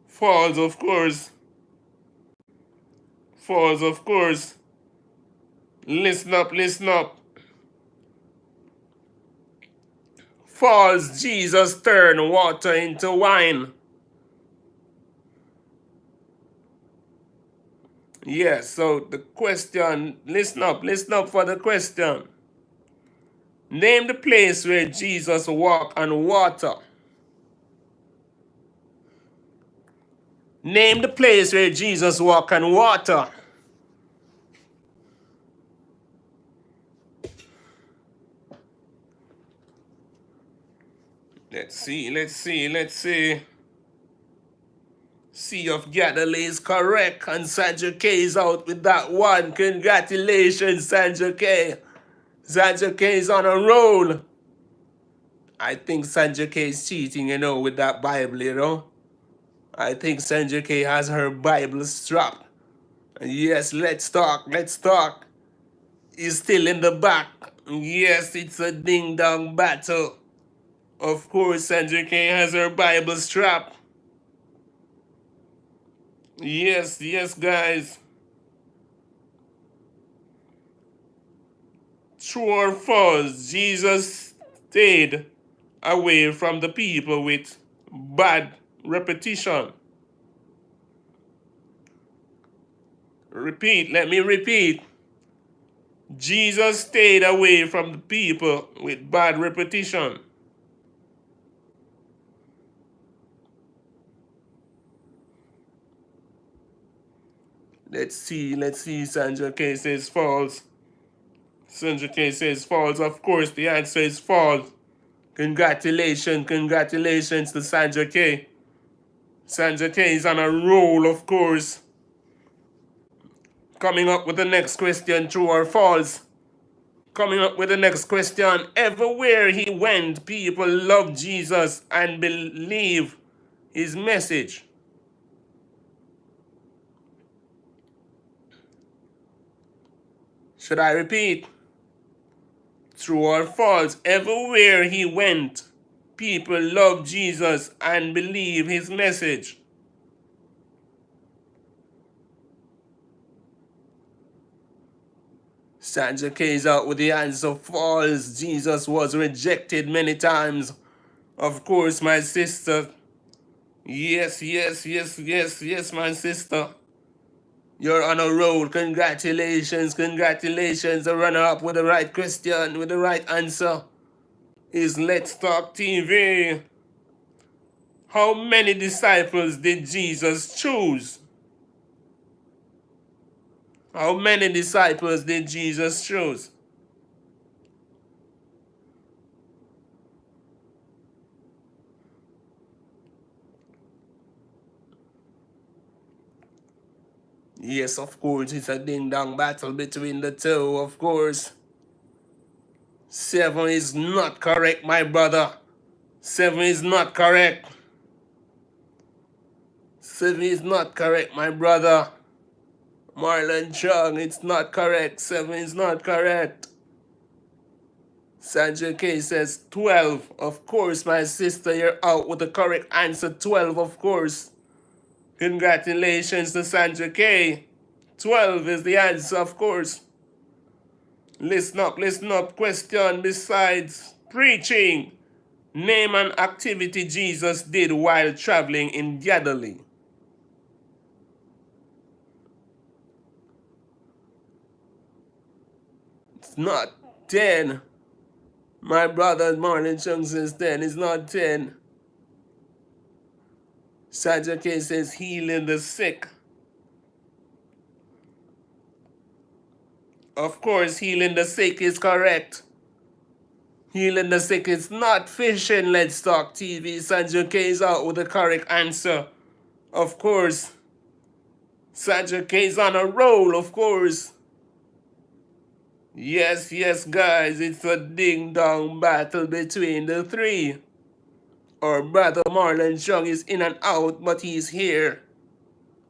False, of course. False, of course. Listen up, listen up. False, Jesus turned water into wine. Yes, so the question, listen up for the question. Name the place where Jesus walked on water. Name the place where Jesus walked on water. Let's see. Sea of Galilee is correct, and Sandra K is out with that one. Congratulations, Sandra K. Sandra K is on a roll. I think Sandra K is cheating, with that Bible. I think Sandra K has her Bible strapped. Yes, let's talk. He's still in the back. Yes, it's a ding-dong battle. Of course, Sandra K has her Bible strapped. Yes, guys. True or false, Jesus stayed away from the people with bad repetition. Let me repeat. Jesus stayed away from the people with bad repetition. Let's see. Sandra K says false. Sandra K says false. Of course, the answer is false. Congratulations to Sandra K. Sandra K is on a roll, of course. Coming up with the next question, true or false? Coming up with the next question. Everywhere he went, people loved Jesus and believed his message. Should I repeat? True or false? Everywhere he went, people loved Jesus and believed his message. Sandra K is out with the answer false. Jesus was rejected many times. Of course, my sister. Yes, my sister. You're on a roll. Congratulations. The runner-up with the right question, with the right answer is Let's Talk TV. How many disciples did Jesus choose? How many disciples did Jesus choose? Yes, of course, it's a ding-dong battle between the two, of course. 7 is not correct, my brother. 7 is not correct. 7 is not correct, my brother. Marlon Chung, it's not correct. 7 is not correct. Sandra K says 12. Of course, my sister, you're out with the correct answer. 12, of course. Congratulations to Sandra K. 12 is the answer, of course. Listen up. Question besides preaching. Name an activity Jesus did while traveling in Galilee. It's not 10. My brother Marlon Chung says 10. It's not 10. Sandra K says healing the sick. Of course, healing the sick is correct. Healing the sick is not fishing. Let's Talk TV. Sandra K is out with the correct answer. Of course. Sandra K is on a roll, of course. Yes, guys. It's a ding-dong battle between the three. Our brother Marlon Chung is in and out, but he's here.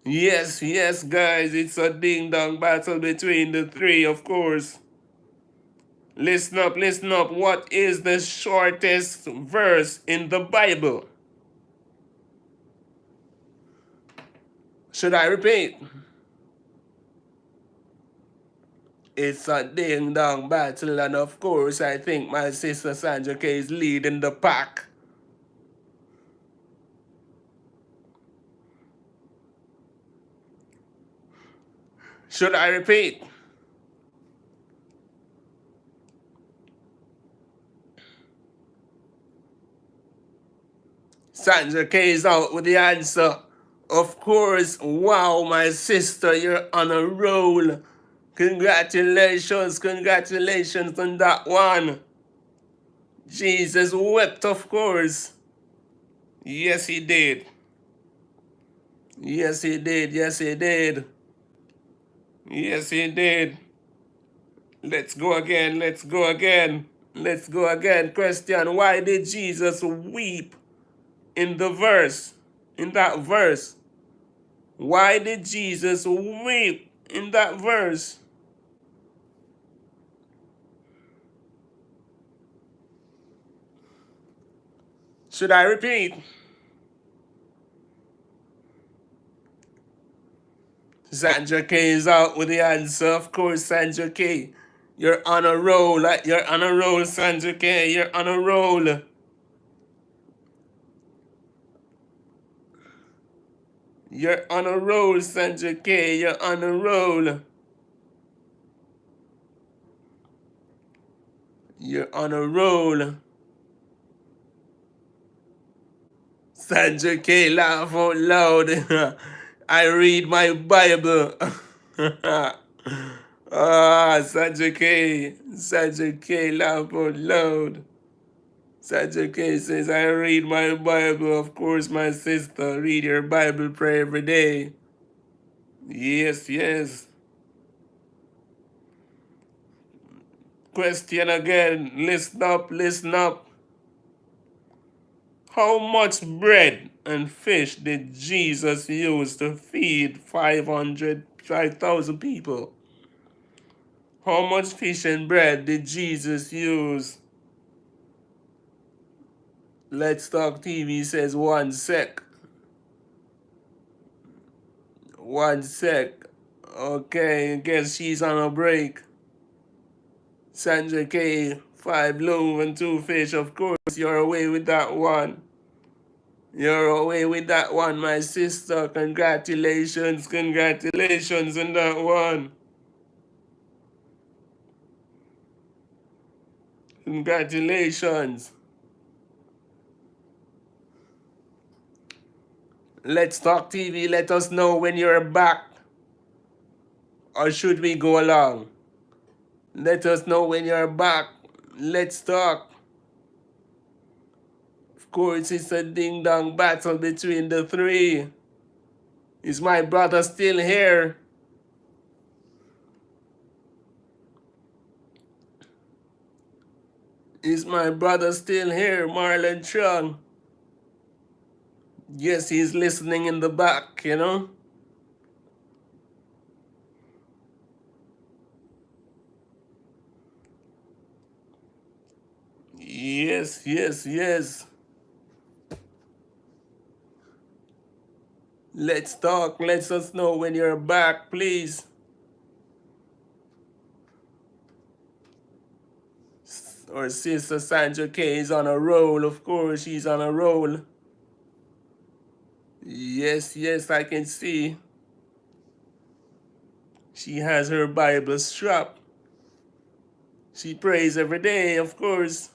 Yes, yes, guys, it's a ding-dong battle between the three, of course. Listen up, listen up. What is the shortest verse in the Bible? Should I repeat? It's a ding-dong battle, and of course, I think my sister Sandra K is leading the pack. Should I repeat? Sandra K is out with the answer. Of course, wow, my sister, you're on a roll. Congratulations, congratulations on that one. Jesus wept, of course. Yes, he did. Yes, he did. Yes, he did. Yes, he did. Let's go again. Let's go again. Let's go again. Question: why did Jesus weep in the verse? In that verse? Why did Jesus weep in that verse? Should I repeat? Sandra K is out with the answer. Of course, Sandra K. You're on a roll. You're on a roll, Sandra K. You're on a roll. You're on a roll, Sandra K. You're on a roll. You're on a roll. Sandra K. Laugh out loud. I read my Bible. Sandra K. Sandra K. Laugh out loud. Sandra K says, I read my Bible. Of course, my sister. Read your Bible, pray every day. Yes, yes. Question again. Listen up, listen up. How much bread and fish did Jesus use to feed 5,000 people? How much fish and bread did Jesus use? Let's Talk TV says 1 sec. 1 sec. Okay, I guess she's on a break. Sandra K, 5 loaves and 2 fish. Of course, you're away with that one. You're away with that one, my sister. Congratulations, congratulations on that one. Congratulations. Let's Talk TV, let us know when you're back. Or should we go along? Let us know when you're back. Let's talk. Of course, it's a ding-dong battle between the three. Is my brother still here? Is my brother still here, Marlon Chung? Yes, he's listening in the back, you know? Yes, yes, yes. Let's talk. Let us know when you're back, please. Or Sister Sandra K is on a roll, of course, she's on a roll. Yes, yes, I can see. She has her Bible strapped. She prays every day, of course.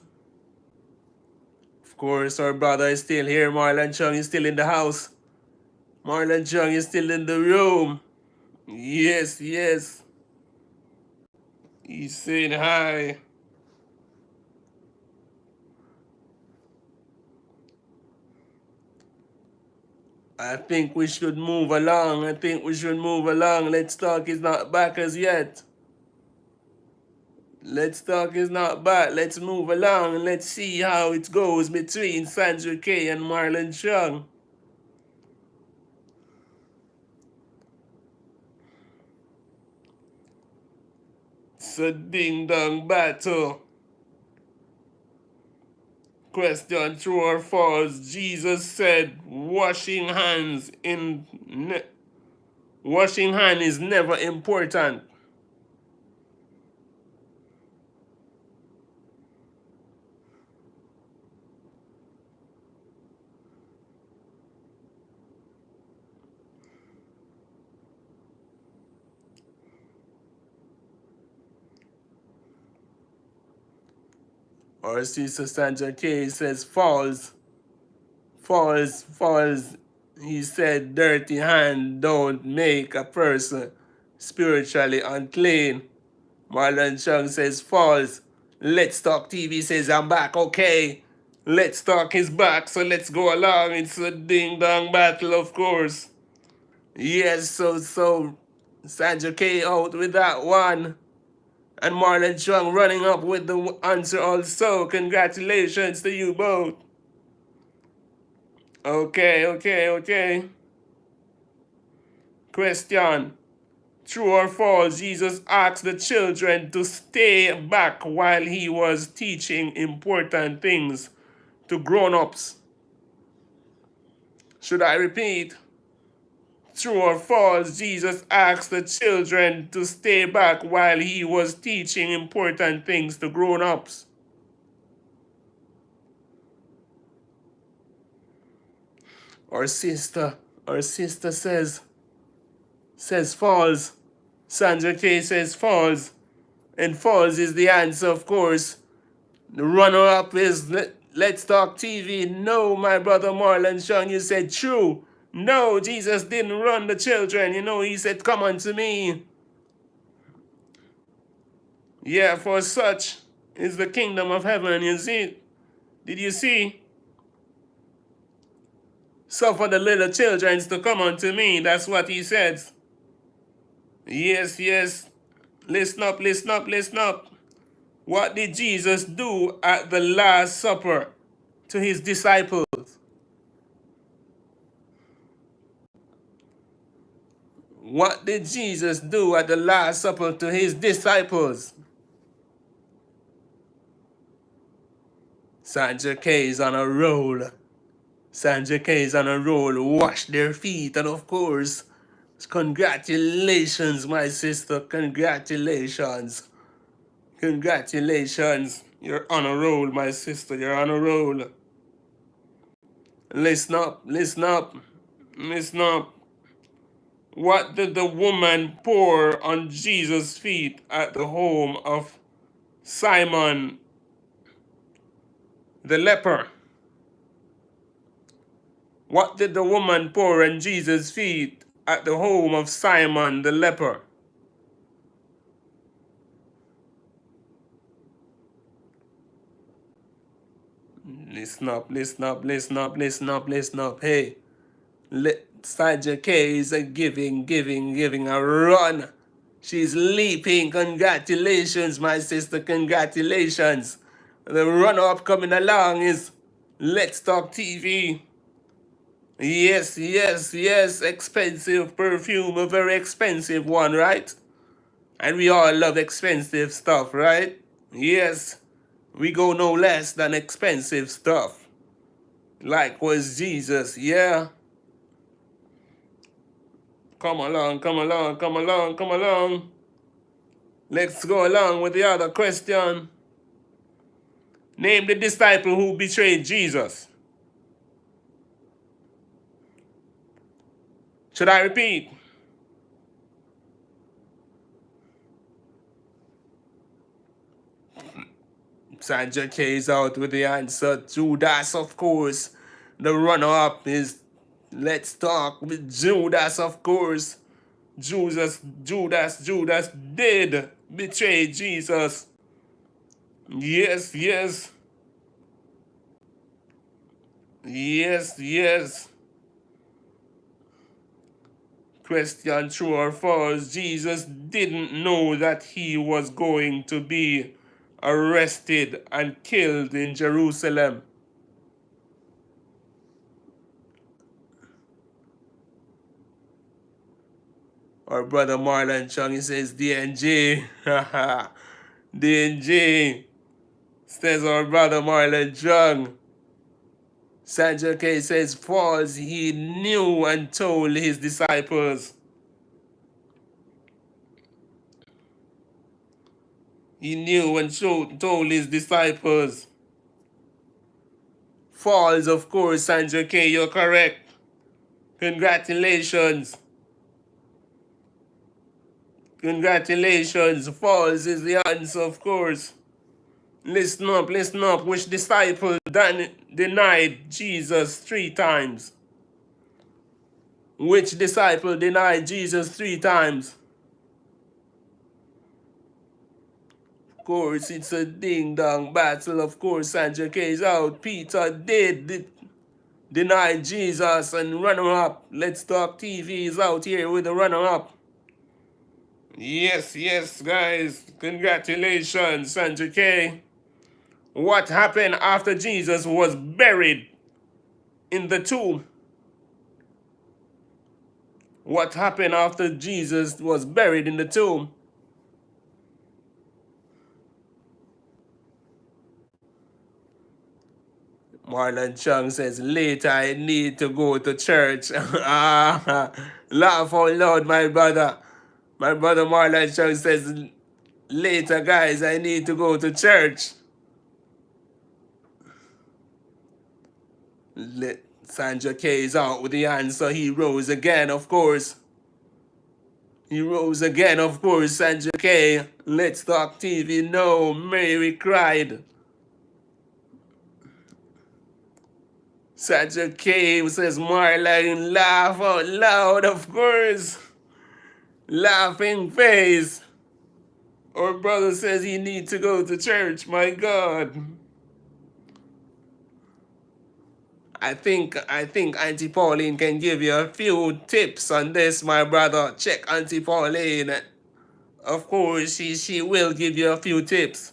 Of course, our brother is still here. Marlon Chung is still in the house. Marlon Chung is still in the room. Yes, yes. He's saying hi. I think we should move along. I think we should move along. Let's Talk is not back as yet. Let's Talk is not back. Let's move along and let's see how it goes between Sandra K and Marlon Chung. It's a ding dong battle. Question, true or false? Jesus said washing hands washing hand is never important. Or Sister Sandra K says false. False, false. He said dirty hand don't make a person spiritually unclean. Marlon Chung says false. Let's Talk TV says I'm back. Okay. Let's Talk is back, so let's go along. It's a ding dong battle, of course. Yes, so Sandra K out with that one. And Marlon Chung running up with the answer also. Congratulations to you both. Okay. Question. True or false, Jesus asked the children to stay back while he was teaching important things to grown-ups. Should I repeat? True or false, Jesus asked the children to stay back while he was teaching important things to grown-ups. Our sister says false. Sandra K says false. And false is the answer, of course. The runner-up is Let's Talk TV. No, my brother Marlon Chung, you said true. No, Jesus didn't run the children. He said, come unto me. Yeah, for such is the kingdom of heaven. You see? Did you see? Suffer the little children to come unto me. That's what he says. Yes. Listen up. What did Jesus do at the Last Supper to his disciples? What did Jesus do at the Last Supper to his disciples? Sandra K is on a roll. Wash their feet, and of course, congratulations, my sister. Congratulations. You're on a roll, my sister. You're on a roll. Listen up. What did the woman pour on Jesus' feet at the home of Simon the leper? What did the woman pour on Jesus' feet at the home of Simon the leper? Listen up. Hey, Sandra K is giving a run. She's leaping. Congratulations, my sister. Congratulations. The runner-up coming along is Let's Talk TV. Yes. Expensive perfume, a very expensive one, right? And we all love expensive stuff, right? Yes. We go no less than expensive stuff. Like was Jesus, yeah. Come along. Let's go along with the other question. Name the disciple who betrayed Jesus. Should I repeat? Sandra K is out with the answer. Judas, of course. The runner-up is Let's Talk with Judas, of course. Judas did betray Jesus. Yes. Question, true or false? Jesus didn't know that he was going to be arrested and killed in Jerusalem. Our brother Marlon Chung, he says DNG. DNG. Says our brother Marlon Chung. Sandra K says, false, he knew and told his disciples. He knew and told his disciples. False, of course, Sandra K, you're correct. Congratulations. Congratulations. False is the answer, of course. Listen up, listen up. Which disciple denied Jesus 3 times? Which disciple denied Jesus 3 times? Of course, it's a ding-dong battle. Of course, Sandra K is out. Peter did deny Jesus and runner-up. Let's Talk TV is out here with the runner-up. Yes, yes, guys. Congratulations, Sandra K. What happened after Jesus was buried in the tomb? What happened after Jesus was buried in the tomb? Marlon Chung says, later I need to go to church. Laugh out loud, my brother. My brother Marlon Chung says, later, guys, I need to go to church. Sandra K is out with the answer. He rose again, of course. He rose again, of course, Sandra K. Let's Talk TV. No, Mary cried. Sandra K says, Marlon, laugh out loud, of course. Laughing face. Our brother says he needs to go to church. My God. I think Auntie Pauline can give you a few tips on this, my brother. Check Auntie Pauline. Of course, she will give you a few tips.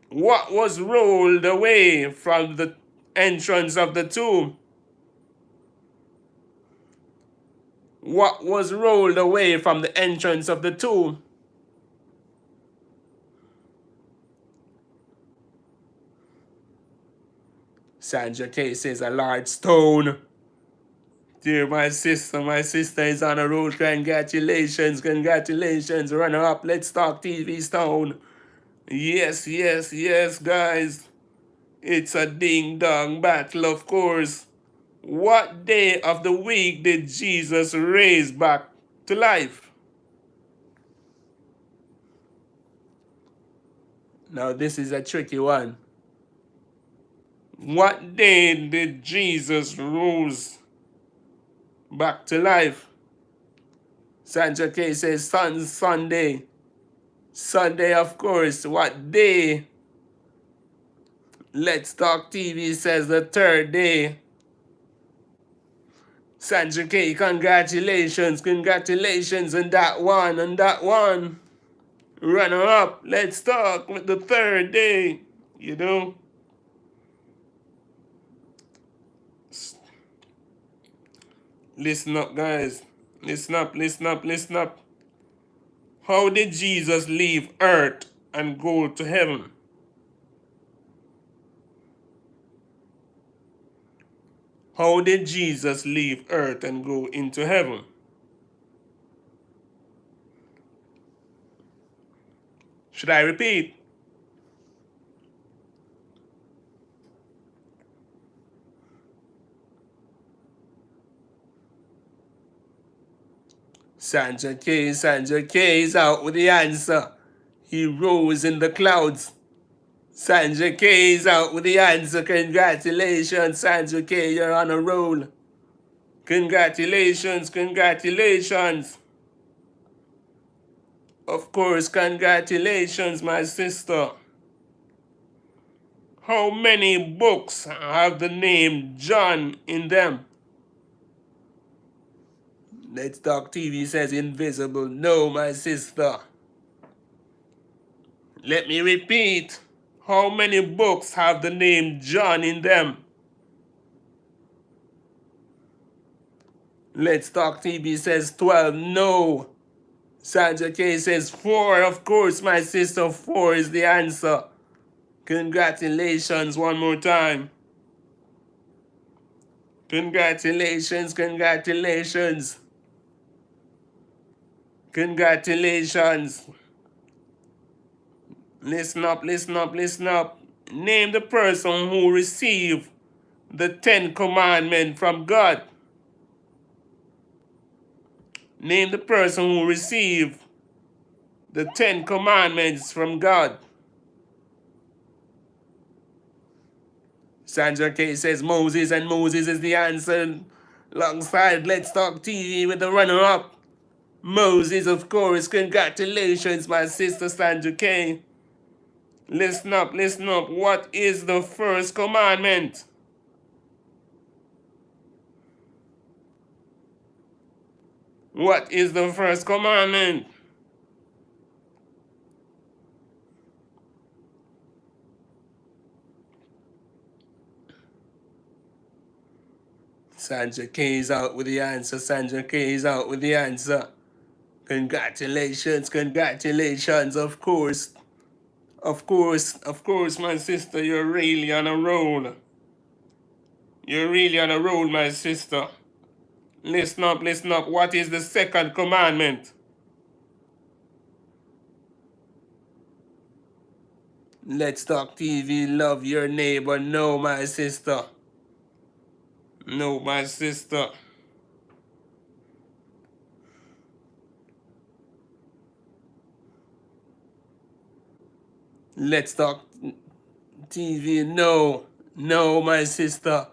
What was rolled away from the entrance of the tomb? What was rolled away from the entrance of the tomb? Sandra K says a large stone. Dear my sister is on a roll. Congratulations, congratulations. Runner up, Let's Talk TV stone. Yes, yes, yes, guys. It's a ding-dong battle, of course. What day of the week did Jesus raise back to life? Now, this is a tricky one. What day did Jesus rose back to life? Sandra K says Sunday. Sunday, of course. What day? Let's Talk TV says the 3rd day. Sandra K, congratulations, congratulations on that one, Runner up, Let's Talk with the 3rd day, you know. Listen up, guys. Listen up, listen up, listen up. How did Jesus leave earth and go to heaven? How did Jesus leave earth and go into heaven? Should I repeat? Sandra K is out with the answer. He rose in the clouds. Sandra K is out with the answer. Congratulations, Sandra K, you're on a roll. Congratulations, congratulations. Of course, congratulations, my sister. How many books have the name John in them? Let's Talk TV says invisible. No, my sister. Let me repeat. How many books have the name John in them? Let's Talk TV says 12. No. Sandra K says 4. Of course, my sister, 4 is the answer. Congratulations one more time. Congratulations, congratulations. Congratulations. Listen up, listen up, listen up. Name the person who received the 10 commandments from God. Name the person who received the 10 commandments from God. Sandra K says Moses, and Moses is the answer. Alongside Let's Talk TV with the runner-up. Moses, of course. Congratulations, my sister Sandra K. Listen up, listen up. What is the first commandment? What is the first commandment? Sandra K is out with the answer. Sandra K is out with the answer. Congratulations, congratulations, of course. Of course, my sister, you're really on a roll. You're really on a roll, my sister. Listen up, listen up. What is the second commandment? Let's Talk TV, love your neighbor. No, my sister. No, my sister. Let's Talk TV, no. No, my sister.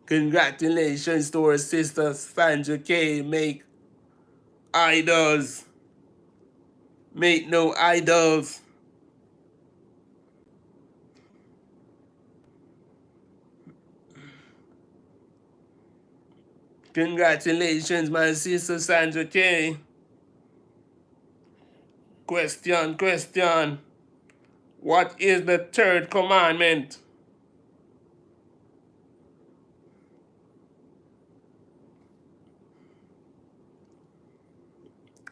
Congratulations to our sister Sandra K. Make idols. Make no idols. Congratulations, my sister Sandra K. Question. What is the third commandment?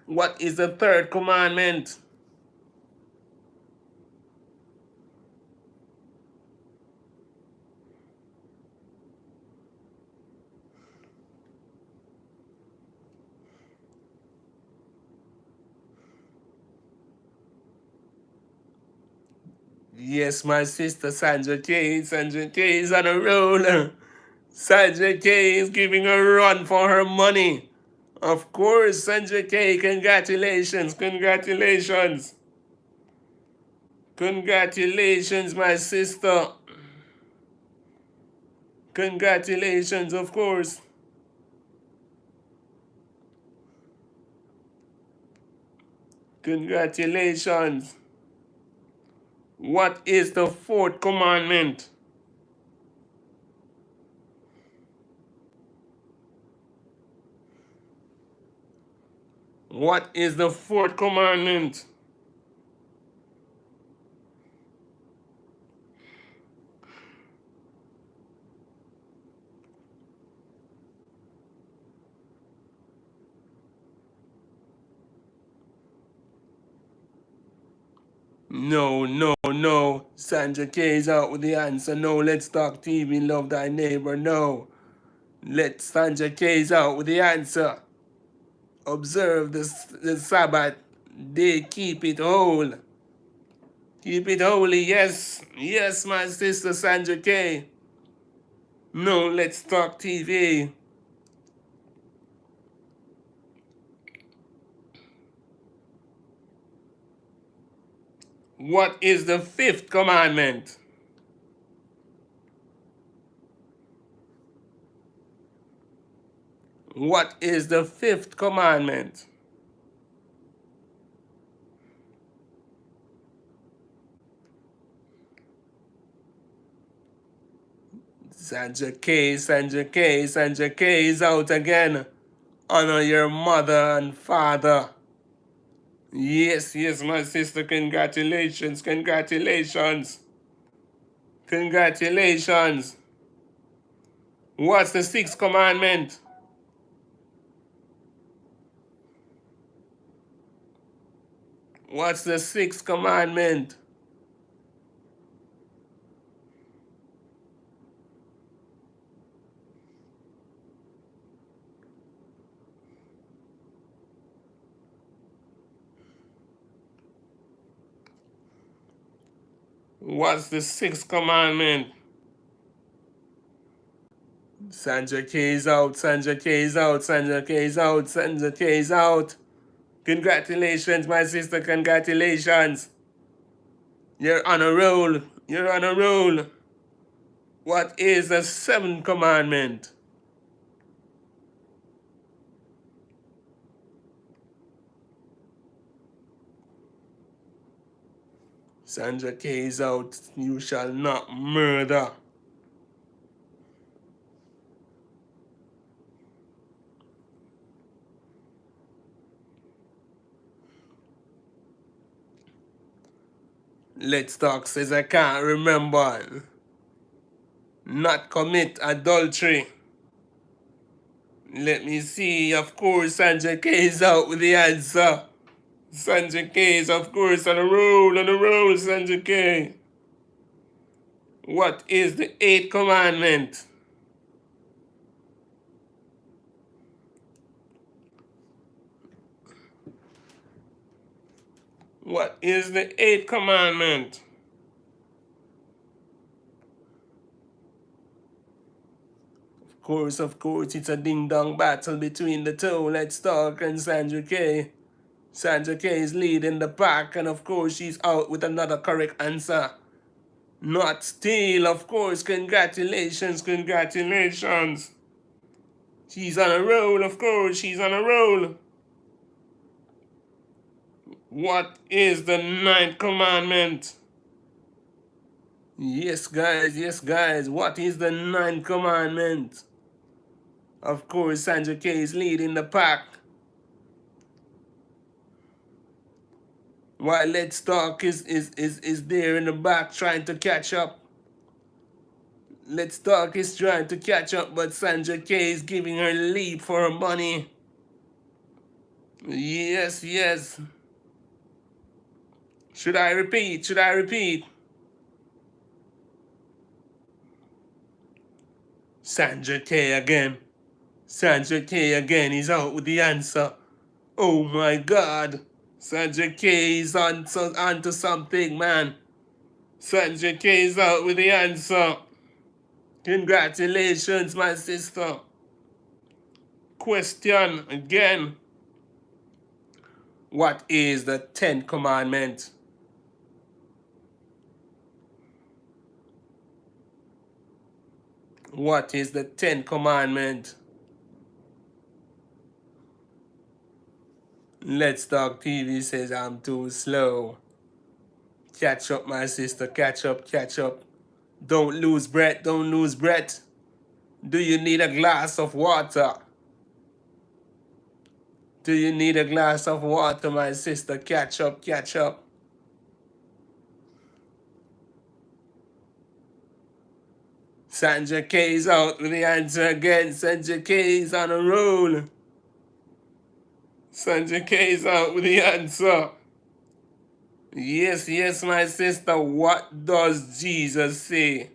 What is the third commandment? Yes, my sister Sandra K. Sandra K is on a roll. Sandra K is giving a run for her money. Of course, Sandra K. Congratulations, congratulations. Congratulations, my sister. Congratulations, of course. Congratulations. What is the fourth commandment? What is the fourth commandment? No. Sandra K is out with the answer. No, Let's Talk TV, love thy neighbor. No. Sandra K is out with the answer. Observe the Sabbath day, keep it whole. Keep it holy, yes. Yes, my sister Sandra K. No, Let's Talk TV. What is the fifth commandment? What is the fifth commandment? Sandra K is out again. Honor your mother and father. Yes, my sister, congratulations. What's the sixth commandment? What's the sixth commandment? What's the sixth commandment? Sandra K is out, Sandra K is out, Sandra K is out, Sandra K is out. Congratulations, my sister, congratulations. You're on a roll, you're on a roll. What is the seventh commandment? Sandra K is out, you shall not murder. Let's Talk says I can't remember. Not commit adultery. Let me see, of course, Sandra K is out with the answer. Sandra K is, of course, on a roll, Sandra K. What is the eighth commandment? What is the eighth commandment? Of course, it's a ding-dong battle between the two. Let's Talk and Sandra K. Sandra K is leading the pack, and of course, she's out with another correct answer. Not steal, of course. Congratulations, congratulations. She's on a roll, of course, she's on a roll. What is the ninth commandment? Yes, guys, what is the ninth commandment? Of course, Sandra K is leading the pack. While Let's Talk is there in the back trying to catch up. Let's Talk is trying to catch up, but Sandra K is giving her lead for her money. Yes, yes. Should I repeat? Should I repeat? Sandra K again. Sandra K again is out with the answer. Oh my God. Sandra K is onto something, man. Sandra K is out with the answer. Congratulations, my sister. Question again. What is the 10th commandment? What is the 10th commandment? Let's Talk TV says I'm too slow. Catch up, my sister. Catch up, catch up. Don't lose breath, don't lose breath. Do you need a glass of water? Do you need a glass of water, my sister? Catch up, catch up. Sandra K is out with the answer again. Sandra K is on a roll. Sandra K is out with the answer. Yes, yes, my sister. What does Jesus say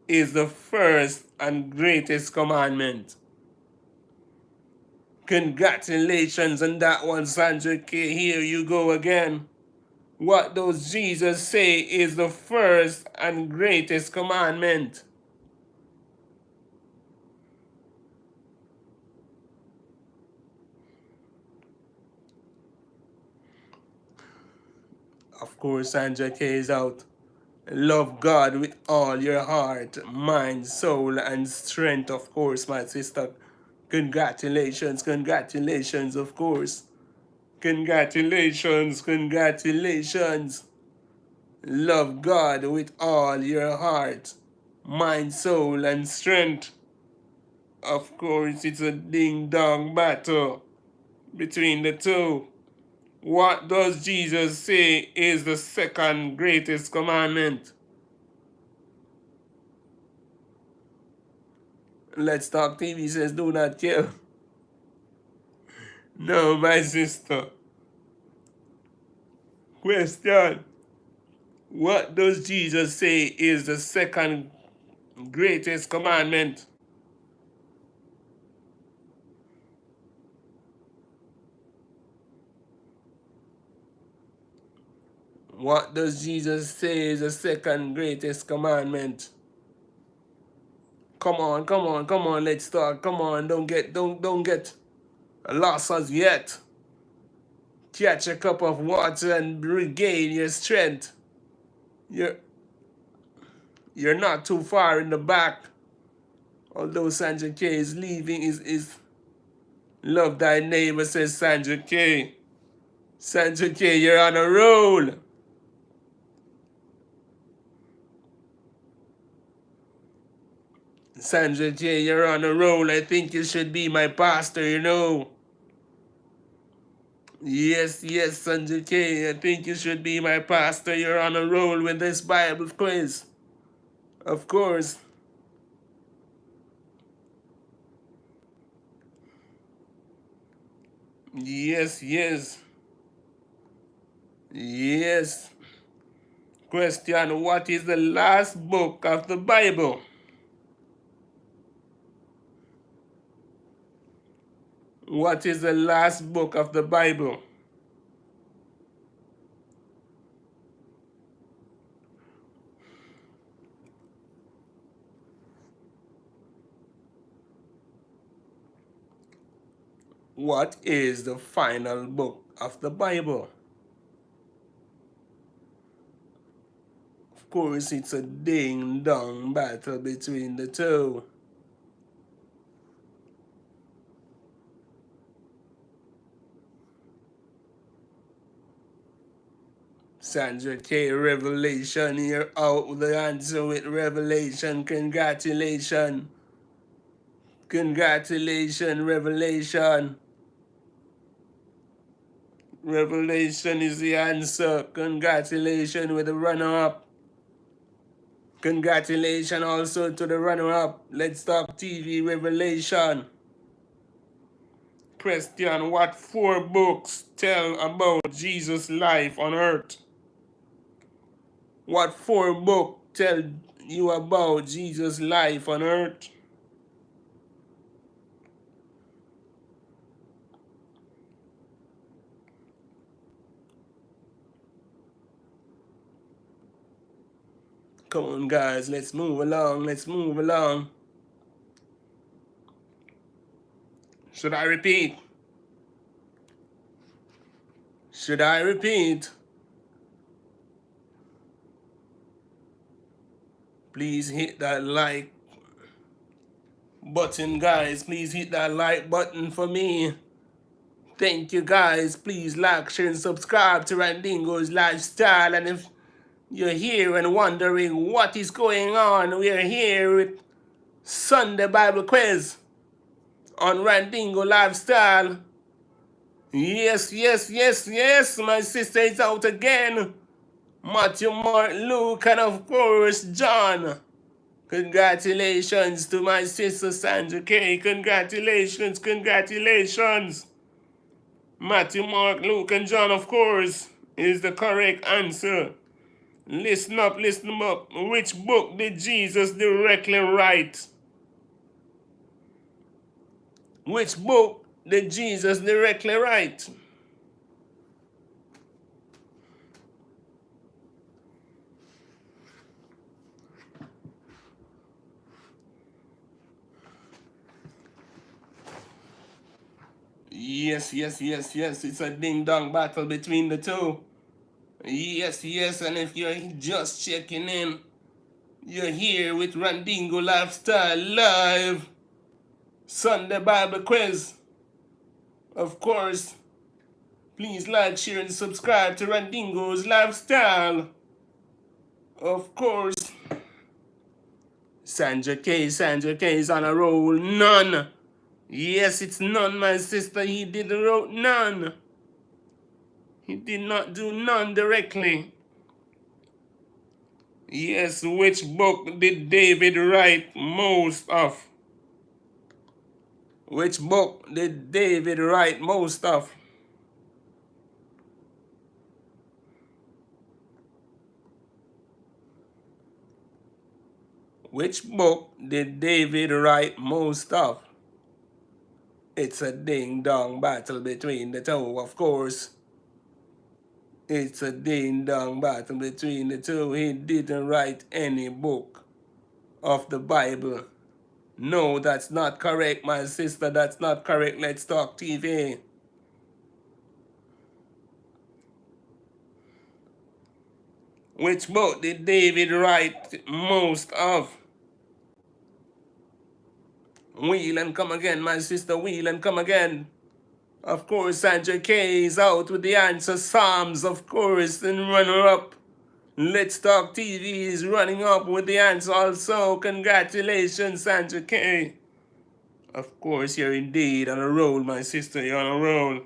is the first and greatest commandment? Congratulations on that one, Sandra K. Here you go again. What does Jesus say is the first and greatest commandment? Of course, Sandra K is out. Love God with all your heart, mind, soul, and strength, of course, my sister. Congratulations, congratulations, of course. Congratulations, congratulations. Love God with all your heart, mind, soul, and strength. Of course, it's a ding-dong battle between the two. What does Jesus say is the second greatest commandment? Let's Talk TV says do not kill. No, my sister. Question. What does Jesus say is the second greatest commandment? What does Jesus say is the second greatest commandment? Come on, come on, come on, let's start. Come on, don't get lost as yet. Catch a cup of water and regain your strength. You're you're not too far in the back. Although Sandra K is leaving, is love thy neighbor, says Sandra K. Sandra K, you're on a roll. Sandra K, you're on a roll. I think you should be my pastor, you know. Yes, yes, Sandra K, I think you should be my pastor. You're on a roll with this Bible quiz. Of course. Yes, yes. Yes. Question, what is the last book of the Bible? What is the last book of the Bible? What is the final book of the Bible? Of course, it's a ding-dong battle between the two. Sandra K, Revelation, you're out with the answer with Revelation. Congratulations. Congratulations, Revelation. Revelation is the answer. Congratulations with the runner-up. Congratulations also to the runner-up. Let's Talk TV Revelation. Question, what 4 books tell about Jesus' life on earth? What 4 books tell you about Jesus' life on earth? Come on, guys, let's move along. Let's move along. Should I repeat? Should I repeat? Please hit that like button, guys. Please hit that like button for me. Thank you, guys. Please like, share, and subscribe to Randingo's Lifestyle. And if you're here and wondering what is going on, we are here with Sunday Bible Quiz on Randingo Lifestyle. Yes, yes, yes, yes. My sister is out again. Matthew, Mark, Luke, and of course, John. Congratulations to my sister Sandra K. Congratulations, congratulations. Matthew, Mark, Luke, and John, of course, is the correct answer. Listen up, listen up. Which book did Jesus directly write? Which book did Jesus directly write? Yes, yes, yes, yes. It's a ding-dong battle between the two. Yes, yes, and if you're just checking in, you're here with Randingo Lifestyle Live Sunday Bible Quiz. Of course, please like, share, and subscribe to Randingo's Lifestyle. Of course, Sandra K is on a roll. None. Yes, it's none, my sister. He didn't wrote none. He did not do none directly. Yes, which book did David write most of? Which book did David write most of? Which book did David write most of? It's a ding-dong battle between the two, of course. It's a ding-dong battle between the two. He didn't write any book of the Bible. No, that's not correct, my sister. That's not correct. Let's Talk TV. Which book did David write most of? Wheel and come again, my sister. Wheel and come again. Of course, Sandra K is out with the answer. Psalms, of course, and runner up. Let's Talk TV is running up with the answer also. Congratulations, Sandra K. Of course, you're indeed on a roll, my sister. You're on a roll.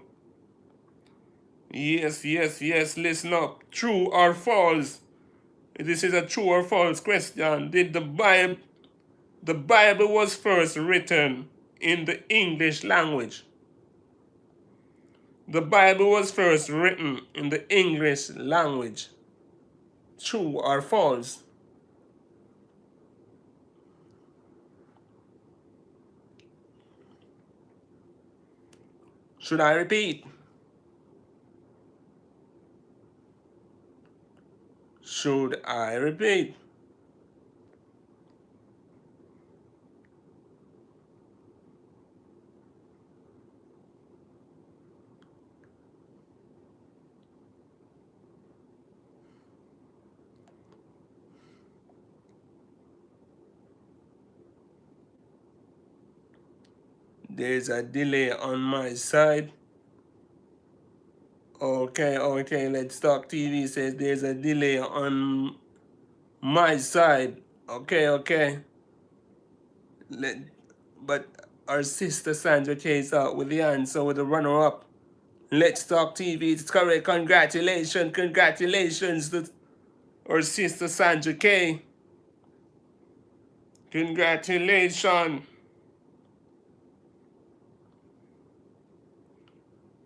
Yes, yes, yes. Listen up. True or false? This is a true or false question. Did the Bible was first written in the English language? The Bible was first written in the English language. True or false? Should I repeat? Should I repeat? There's a delay on my side. Okay, Let's Talk TV says there's a delay on my side. Okay. But our sister Sandra K is out with the answer with the runner up. Let's Talk TV, it's correct. Congratulations to our sister Sandra K. Congratulations.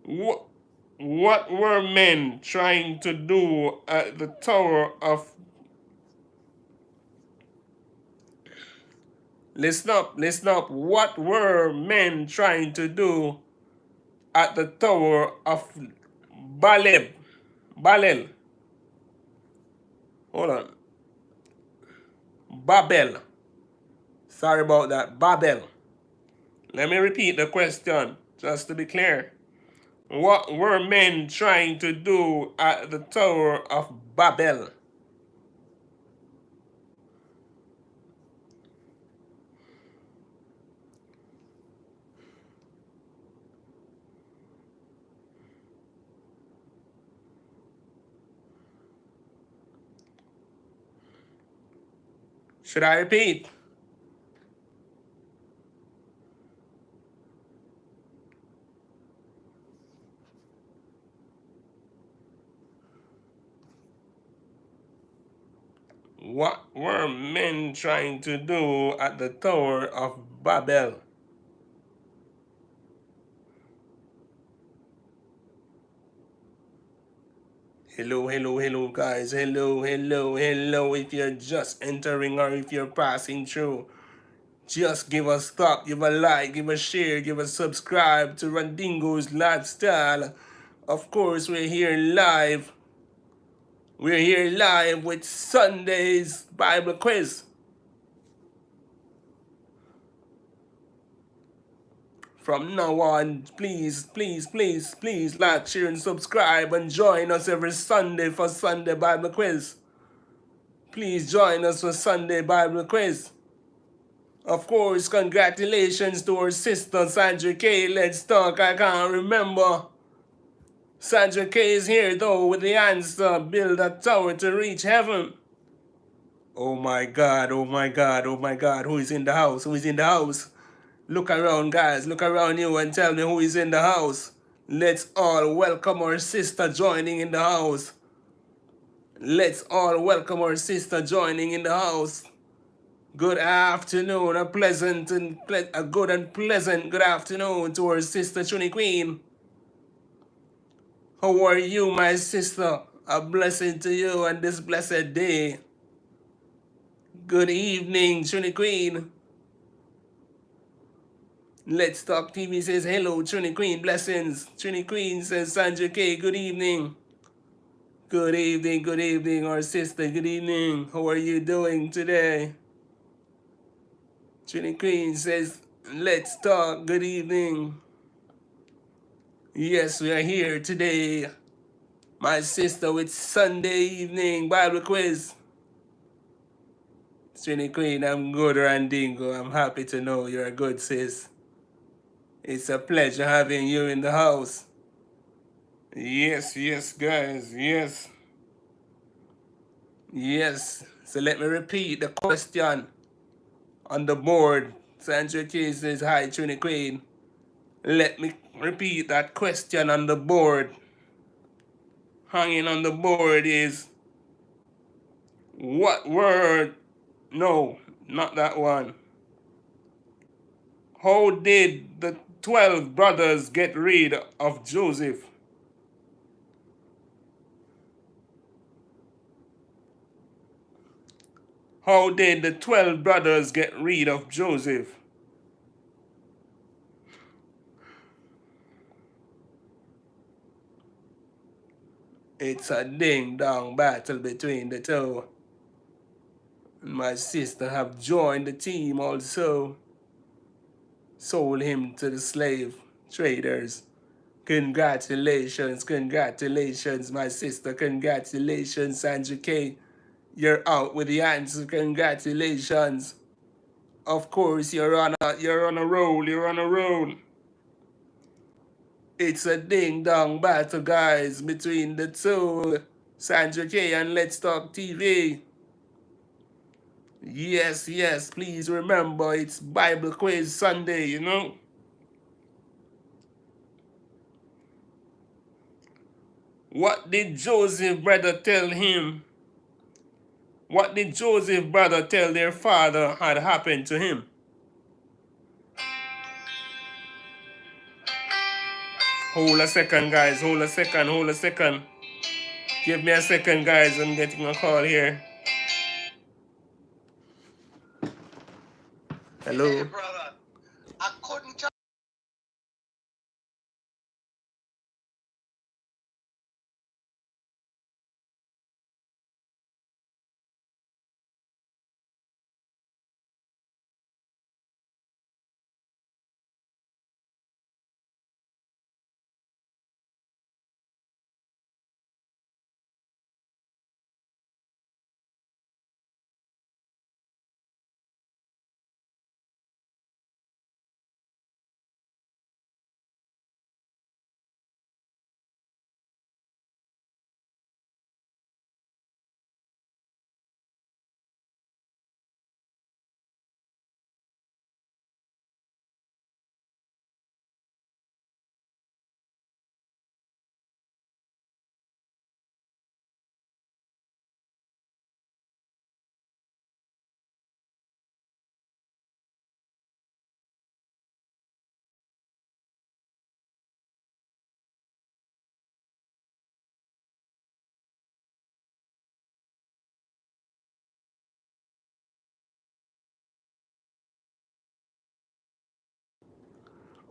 What were men trying to do at the Tower of... Listen up. What were men trying to do at the Tower of Babel? Hold on. Babel. Sorry about that. Babel. Let me repeat the question, just to be clear. What were men trying to do at the Tower of Babel? Should I repeat? What were men trying to do at the Tower of Babel? Hello, guys. Hello. If you're just entering or if you're passing through, just give a stop, give a like, give a share, give a subscribe to Randingo's Lifestyle. Of course, we're here live. We're here live with Sunday's Bible quiz. From now on, please like, share, and subscribe and join us every Sunday for Sunday Bible quiz. Please join us for Sunday Bible quiz. Of course, congratulations to our sister Sandra K. Let's Talk. I can't remember. Sandra K is here though with the answer. Build a tower to reach heaven. Oh my God. Who is in the house? Look around, guys. Look around you and tell me who is in the house. Let's all welcome our sister joining in the house. Let's all welcome our sister joining in the house. Good afternoon, a good and pleasant good afternoon to our sister Trini Queen. How are you, my sister? A blessing to you on this blessed day. Good evening, Trini Queen. Let's Talk TV says hello, Trini Queen. Blessings. Trini Queen says Sandra K. Good evening. Good evening, our sister. Good evening. How are you doing today? Trini Queen says, let's talk. Good evening. Yes, we are here today. My sister with Sunday evening Bible quiz. Trini Queen, I'm good, Randingo. I'm happy to know you're a good sis. It's a pleasure having you in the house. Yes, guys. Yes. So let me repeat the question on the board. Sandra K says, hi, Trini Queen. Let me repeat that question on the board. Hanging on the board is, what word? No, not that one. How did the 12 brothers get rid of Joseph? How did the 12 brothers get rid of Joseph? It's a ding-dong battle between the two. My sister have joined the team also. Sold him to the slave traders. Congratulations, my sister. Congratulations, Sandra K. You're out with the answer. Congratulations. Of course, you're on a roll. It's a ding-dong battle, guys, between the two. Sandra K and Let's Talk TV. Yes, please remember it's Bible Quiz Sunday, you know? What did Joseph brother tell him? What did Joseph brother tell their father had happened to him? Hold a second, guys. Hold a second. Give me a second, guys. I'm getting a call here. Hello? Hey, brother. I couldn't tell.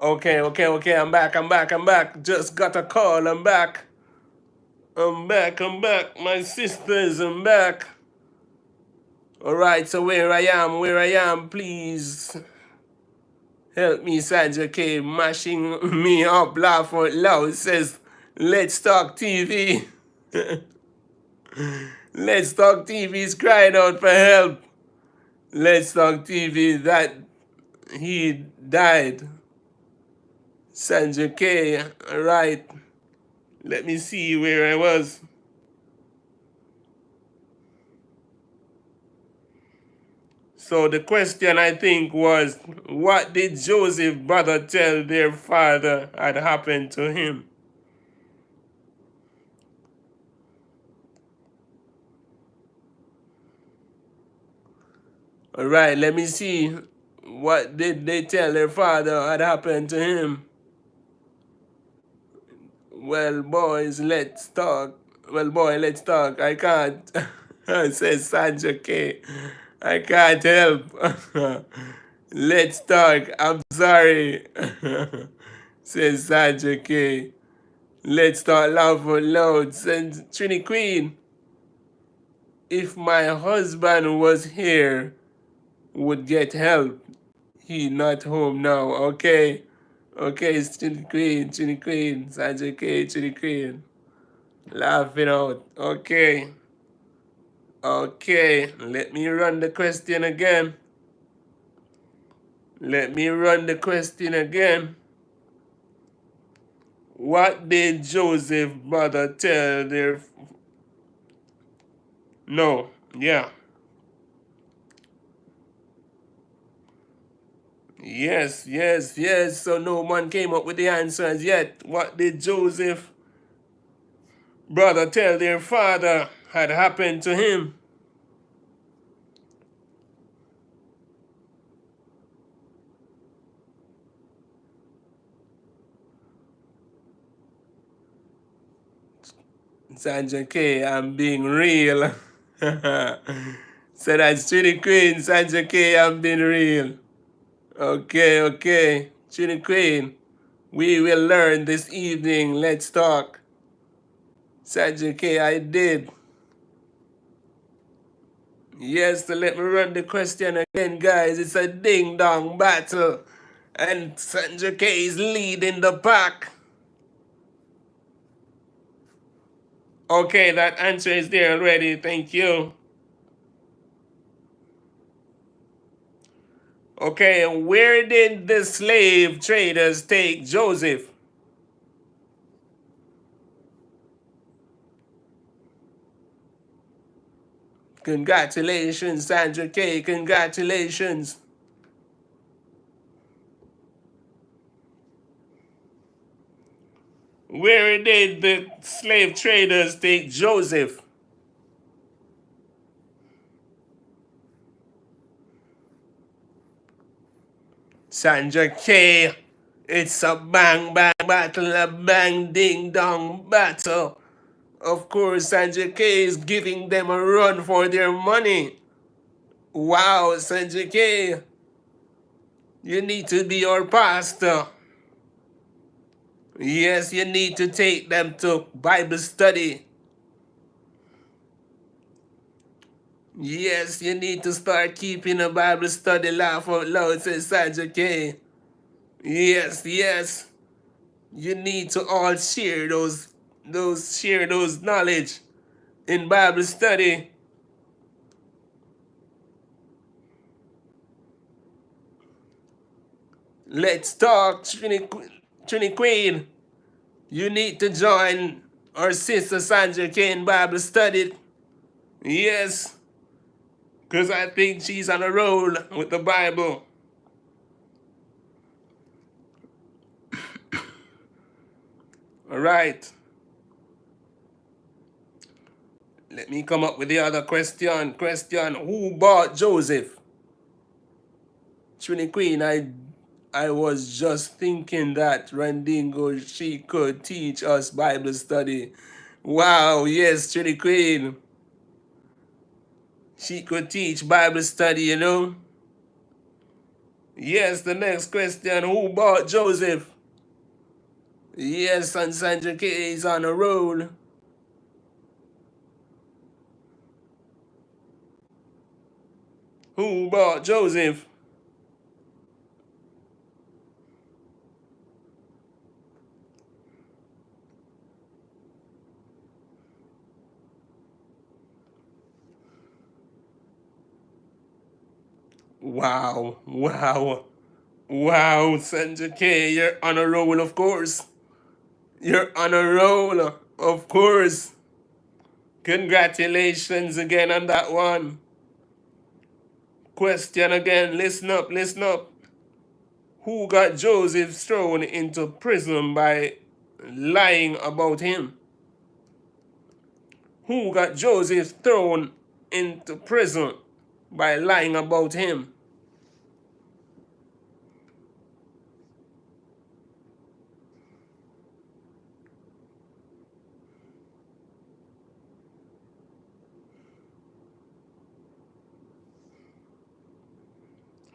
Okay. I'm back. Just got a call. I'm back. My sisters, I'm back. Alright, so where I am, please help me, Sandra K. Mashing me up, laugh out loud. Says, let's talk TV. Let's Talk TV is crying out for help. Let's Talk TV that he died. Sandra K. Alright. Let me see where I was. So the question I think was, what did Joseph's brother tell their father had happened to him? Alright, let me see. What did they tell their father had happened to him? Well, boys, let's talk. I can't. Says Sandra K. I can't help. Let's talk. I'm sorry. Says Sandra K. Let's talk loud for loud. Send Trini Queen. If my husband was here, would get help. He not home now. Okay. Okay, it's Trini Queen, Sandra K, Trini Queen. Laughing out. Okay. Okay. Let me run the question again. Let me run the question again. What did Joseph brother tell their... No. Yeah. Yes, yes, yes. So no one came up with the answers yet. What did Joseph brother tell their father had happened to him? Sandra K, I'm being real. So that's Trini Queen, Sandra K, I'm being real. Okay, okay. Trini Queen, we will learn this evening. Let's talk. Sandra K, I did. Yes, so let me run the question again, guys. It's a ding-dong battle. And Sandra K is leading the pack. Okay, that answer is there already. Thank you. Okay, where did the slave traders take Joseph? Congratulations, Sandra K. Congratulations. Where did the slave traders take Joseph? Sandra K. It's a bang bang battle, a bang ding dong battle. Of course, Sandra K is giving them a run for their money. Wow, Sandra K, you need to be our pastor. Yes, you need to take them to Bible study. Yes, you need to start keeping a Bible study. Laugh out loud, says Sandra K. Yes, yes. You need to all share those knowledge in Bible study. Let's talk, Trini Queen. You need to join our sister Sandra K in Bible study. Yes, because I think she's on a roll with the Bible. All right. Let me come up with the other question. Question, who bought Joseph? Trini Queen, I was just thinking that Randingo, she could teach us Bible study. Wow, yes, Trini Queen. She could teach Bible study, you know. Yes, the next question, who bought Joseph? Yes, and Sandra K is on a roll. Who bought Joseph? Wow, wow, wow, Sandra K, you're on a roll, of course. You're on a roll, of course. Congratulations again on that one. Question again, listen up, listen up. Who got Joseph thrown into prison by lying about him? Who got Joseph thrown into prison by lying about him?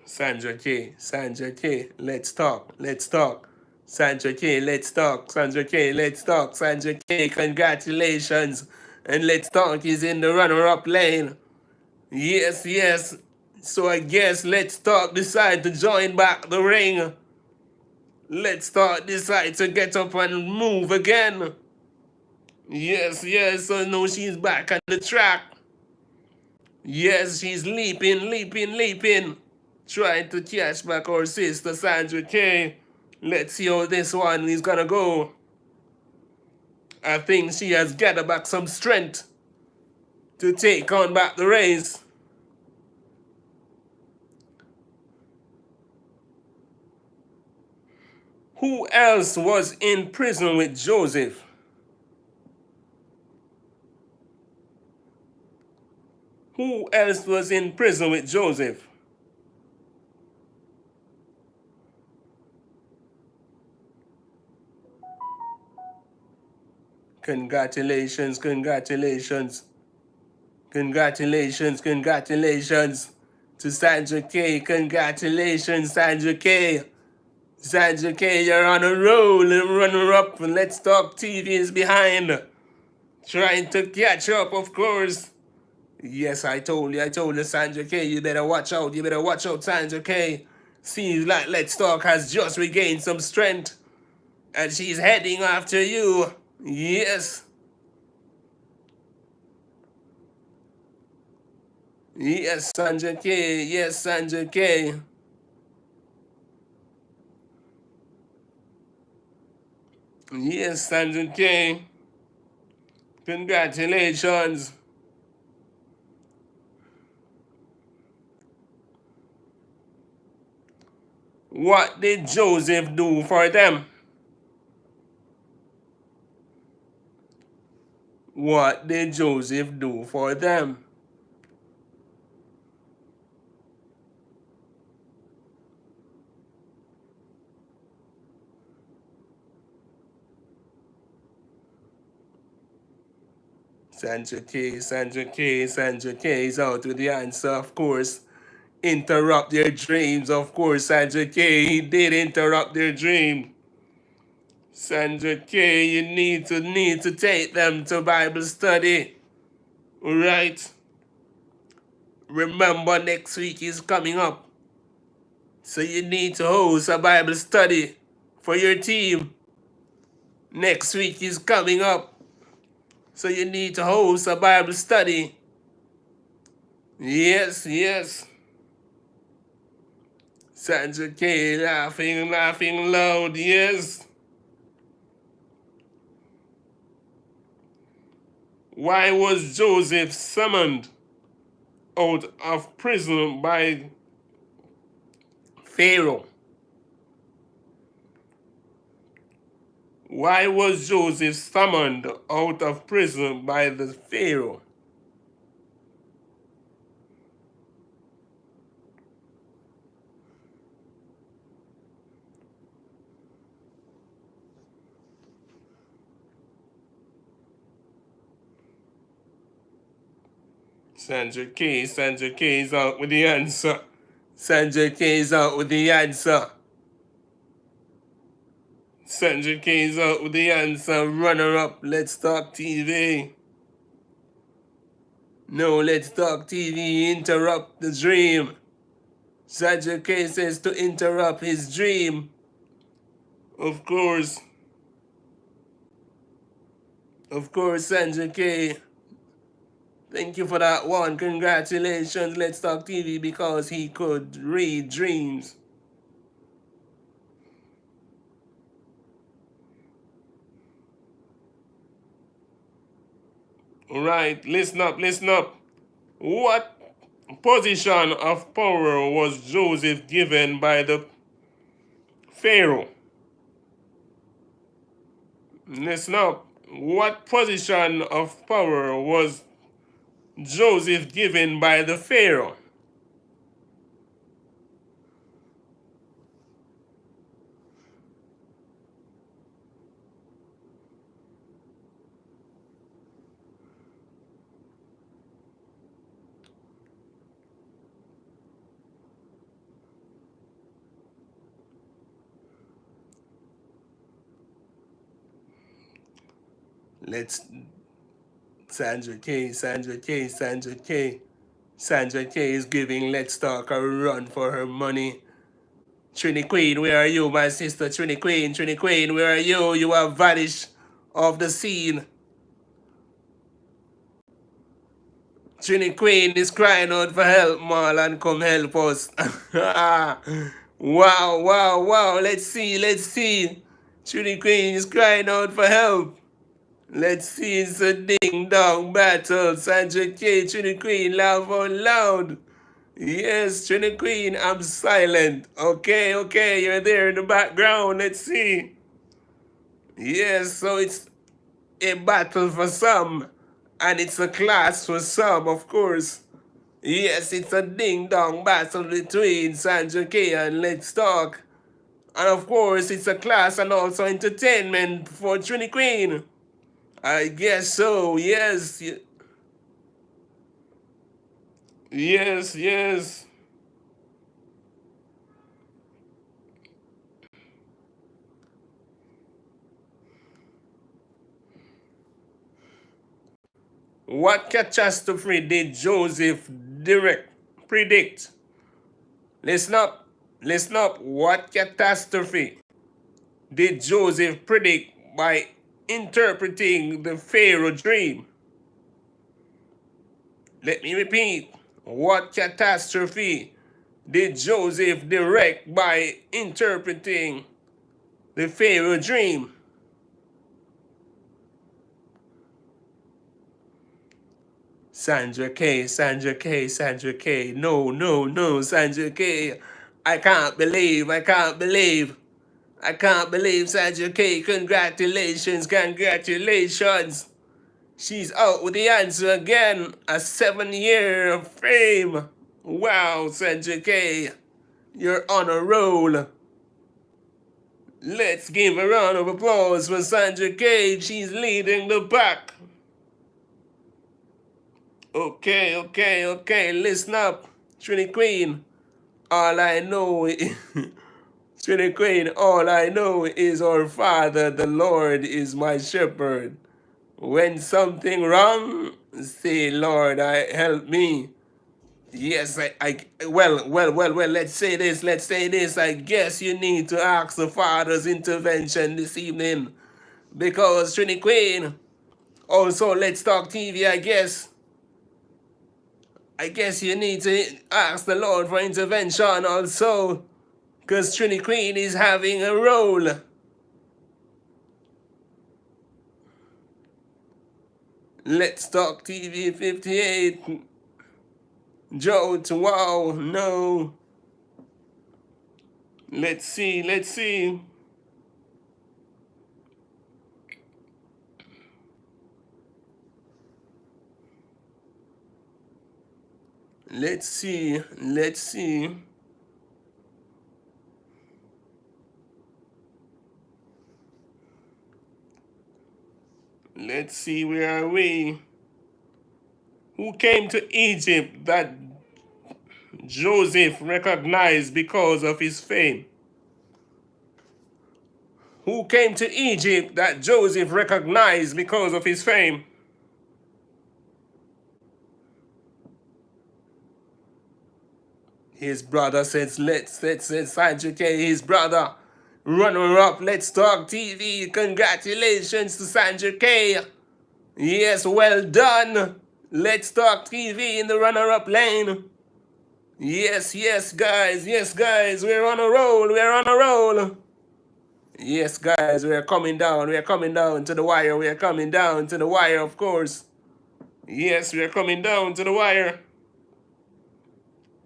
Sandra K, let's talk, let's talk. Sandra K, let's talk. Sandra K, let's talk. Sandra K, congratulations. And Let's Talk is in the runner-up lane. Yes, yes. So I guess Let's Talk decide to join back the ring. Let's Talk decide to get up and move again. Yes, yes. So now she's back on the track. Yes, she's leaping, leaping, leaping. Trying to catch back our sister Sandra K. Let's see how this one is gonna go. I think she has gathered back some strength to take on back the race. Who else was in prison with Joseph? Who else was in prison with Joseph? Congratulations, congratulations. Congratulations, congratulations to Sandra K. Congratulations, Sandra K. Sandra K, you're on a roll and runner up. Let's Talk TV is behind. Trying to catch up, of course. Yes, I told you, Sandra K, you better watch out. You better watch out, Sandra K. Seems like Let's Talk has just regained some strength. And she's heading after you. Yes. Yes, Sandra K. Yes, Sandra K. Yes, Sandra K. Congratulations. What did Joseph do for them? What did Joseph do for them? Sandra K, Sandra K, Sandra K is out with the answer, of course. Interrupt their dreams, of course, Sandra K. He did interrupt their dream. Sandra K, you need to take them to Bible study. Alright? Remember next week is coming up. So you need to host a Bible study for your team. Next week is coming up. So you need to host a Bible study. Yes, yes. Sandra K laughing, laughing loud, yes. Why was Joseph summoned out of prison by Pharaoh? Why was Joseph summoned out of prison by the Pharaoh? Sandra K is out with the answer. Sandra K is out with the answer. Sandra K is out with the answer. Runner up, Let's Talk TV. No, Let's Talk TV, interrupt the dream. Sandra K says to interrupt his dream. Of course, Sandra K. Thank you for that one. Congratulations, Let's Talk TV, because he could read dreams. Alright, listen up, listen up. What position of power was Joseph given by the Pharaoh? Listen up. What position of power was Joseph given by the Pharaoh? Let's Sandra K, Sandra K, Sandra K. Sandra K is giving Let's Talk a run for her money. Trini Queen, where are you, my sister? Trini Queen, where are you? You have vanished off the scene. Trini Queen is crying out for help, Marlon. Come help us. Wow. Let's see. Trini Queen is crying out for help. Let's see, it's a ding dong battle. Sandra K, Trini Queen, laugh out loud. Yes, Trini Queen, I'm silent. Okay, you're there in the background. Let's see. Yes, so it's a battle for some, and it's a class for some, of course. Yes, it's a ding-dong battle between Sandra K and Let's Talk. And of course, it's a class and also entertainment for Trini Queen. I guess so, yes. Yes. What catastrophe did Joseph predict? Listen up. What catastrophe did Joseph predict by interpreting the Pharaoh dream? Let me repeat. What catastrophe did Joseph direct by interpreting the Pharaoh dream? Sandra K. No, Sandra K. I can't believe. Sandra K. Congratulations. She's out with the answer again. A 7-year of fame. Wow, Sandra K. You're on a roll. Let's give a round of applause for Sandra K. She's leading the pack. Okay. Listen up. Trini Queen. All I know is our Father, the Lord is my shepherd. When something wrong, say, Lord, help me. Yes, well, let's say this. I guess you need to ask the Father's intervention this evening. Because Trini Queen, also Let's Talk TV, I guess you need to ask the Lord for intervention also. Because Trini Queen is having a role. Let's Talk TV 58. Joe to wow, no. Let's see. Let's see. Let's see. Let's see, where are we? Who came to Egypt that Joseph recognized because of his fame? Who came to Egypt that Joseph recognized because of his fame? His brother says, let's Sandra K, his brother. Runner up, Let's Talk TV. Congratulations to Sandra K. Yes, well done. Let's Talk TV in the runner-up lane. Yes, guys. We're on a roll. Yes, guys, we're coming down to the wire. Of course. Yes, we're coming down to the wire.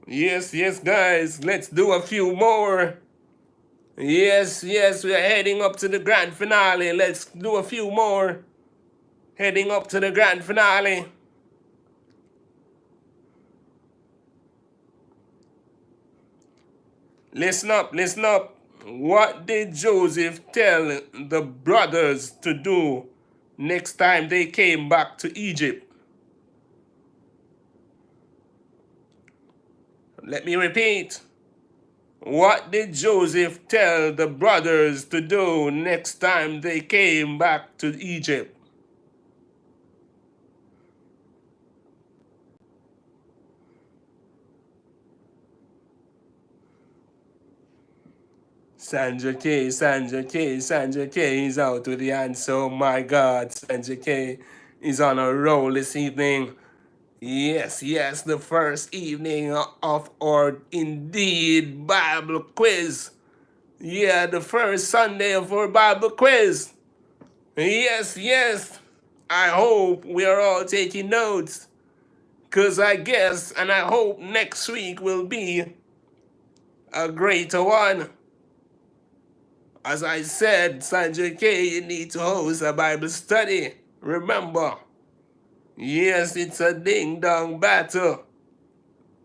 Yes, guys, let's do a few more. Yes, we're heading up to the grand finale. Let's do a few more. Heading up to the grand finale. Listen up. What did Joseph tell the brothers to do next time they came back to Egypt? Let me repeat. What did Joseph tell the brothers to do next time they came back to Egypt? Sandra K is out with the answer. Oh my God, Sandra K is on a roll this evening. Yes, yes, the first evening of our Indeed Bible quiz. Yeah, the first Sunday of our Bible quiz. Yes, yes. I hope we are all taking notes. Because I guess and I hope next week will be a greater one. As I said, Sandra K, you need to host a Bible study. Remember, yes, it's a ding-dong battle.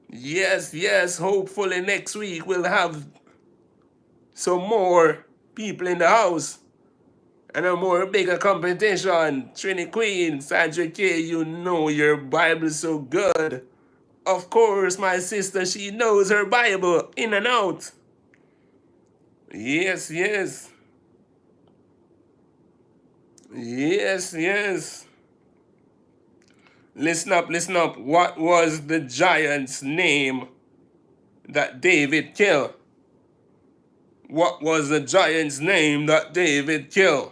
Yes, yes, hopefully next week we'll have some more people in the house and a more bigger competition. Trini Queen, Sandra K, you know your Bible so good. Of course, my sister, she knows her Bible in and out. Yes, yes. Yes, yes. Listen up, listen up. What was the giant's name that David killed? What was the giant's name that David killed?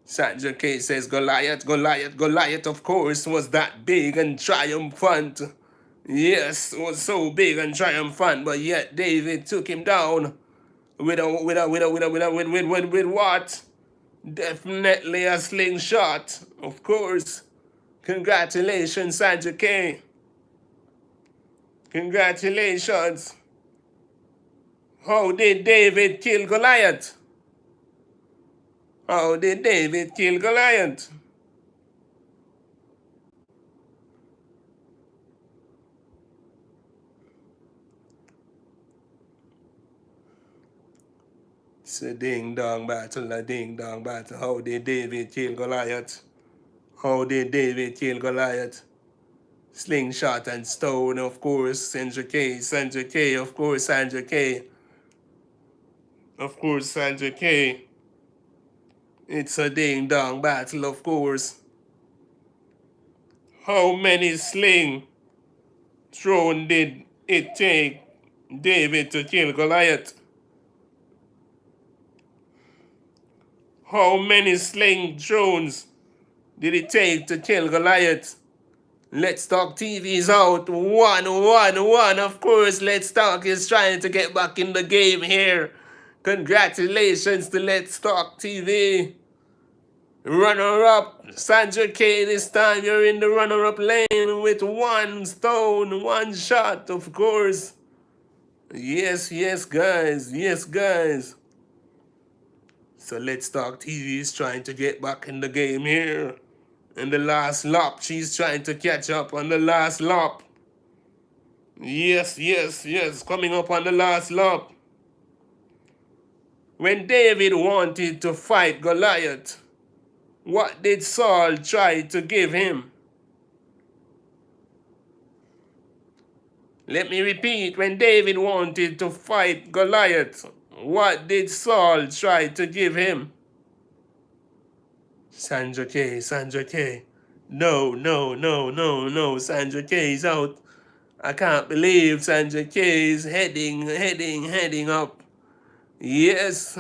Sandra K says Goliath, Goliath, Goliath, of course, was that big and triumphant. Yes, was so big and triumphant, but yet David took him down with what? Definitely a slingshot, of course. Congratulations, Sandra K. Congratulations. How did David kill Goliath? How did David kill Goliath? It's a ding-dong battle, a ding-dong battle. How did David kill Goliath? How did David kill Goliath? Slingshot and stone, of course. Sandra K, Sandra K, of course, Sandra K. Of course, Sandra K. It's a ding-dong battle, of course. How many sling thrown did it take David to kill Goliath? How many sling throws did it take to kill Goliath? Let's Talk TV is out. One. Of course, Let's Talk is trying to get back in the game here. Congratulations to Let's Talk TV. Runner-up, Sandra K, this time you're in the runner-up lane with one stone, one shot, of course. Yes, yes, guys. Yes, guys. So Let's Talk TV is trying to get back in the game here. In the last lap, she's trying to catch up on the last lap. Yes, yes, yes, coming up on the last lap. When David wanted to fight Goliath, what did Saul try to give him? Let me repeat, when David wanted to fight Goliath, what did Saul try to give him? Sandra K, Sandra K. No, Sandra K is out. I can't believe Sandra K is heading up. Yes,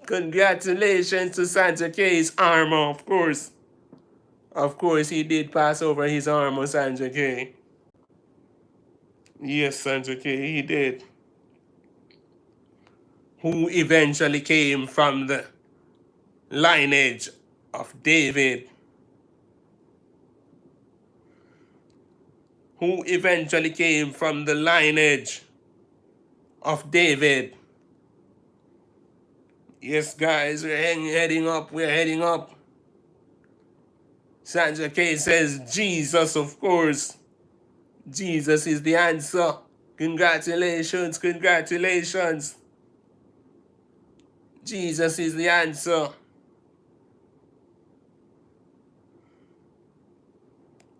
congratulations to Sandra K's armor, of course. Of course, he did pass over his armor, Sandra K. Yes, Sandra K, he did. Who eventually came from the lineage of David. Who eventually came from the lineage of David. Yes, guys, we're heading up. Sandra K says Jesus, of course. Jesus is the answer. Congratulations. Jesus is the answer.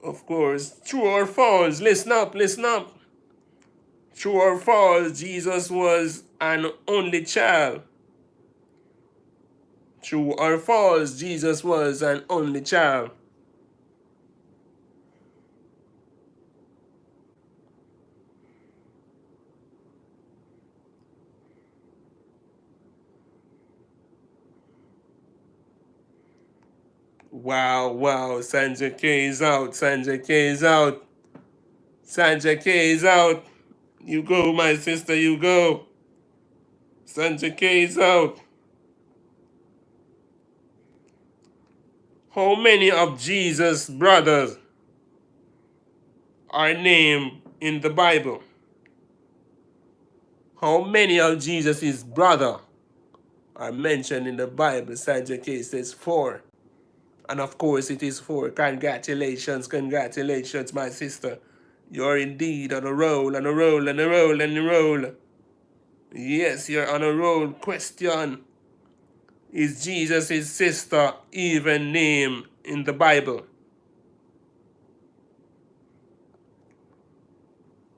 Of course. True or false? Listen up. True or false? Jesus was an only child. True or false? Jesus was an only child. Wow, wow. Sandra K is out. Sandra K is out. Sandra K is out. You go, my sister, you go. Sandra K is out. How many of Jesus' brothers are named in the Bible? How many of Jesus' brothers are mentioned in the Bible? Sandra K says 4. And of course it is 4. Congratulations, congratulations, my sister. You're indeed on a roll, on a roll, on a roll, on a roll. Yes, you're on a roll. Question: is Jesus' sister even named in the Bible?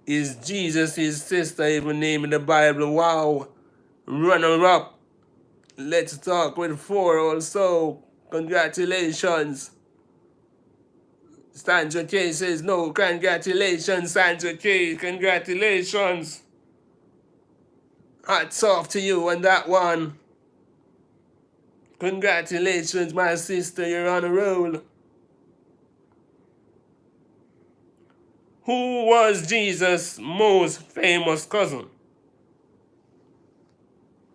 Is Jesus' sister even named in the Bible? Wow. Runner up. Let's talk with 4 also. Congratulations. Sandra K says no. Congratulations, Sandra K. Congratulations. Hats off to you on that one. Congratulations, my sister. You're on a roll. Who was Jesus' most famous cousin?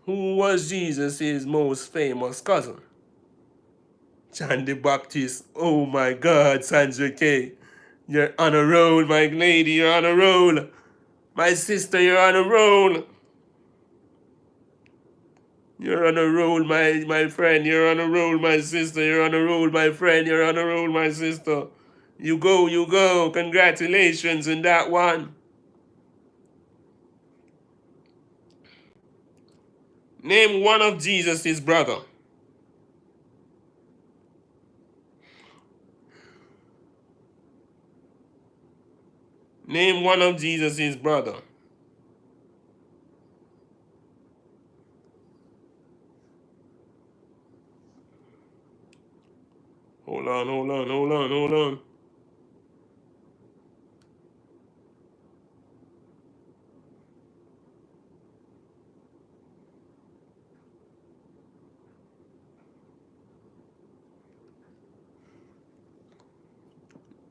Who was Jesus' most famous cousin? John the Baptist. Oh my God, Sandra K. You're on a roll, my lady. You're on a roll. My sister, you're on a roll. You're on a roll, my friend. You're on a roll, my sister. You're on a roll, my friend. You're on a roll, my sister. You go, you go. Congratulations on that one. Name one of Jesus' brother. Name one of Jesus' brother. Hold on, hold on, hold on, hold on.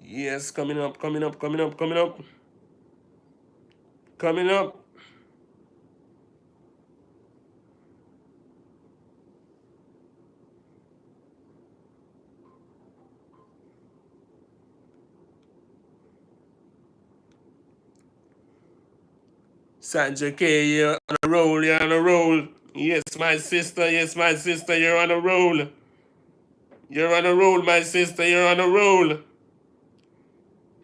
Yes, coming up, coming up, coming up, coming up. Coming up. Sandra K, you're on a roll, you're on a roll. Yes, my sister, yes, my sister, you're on a roll. You're on a roll, my sister, you're on a roll.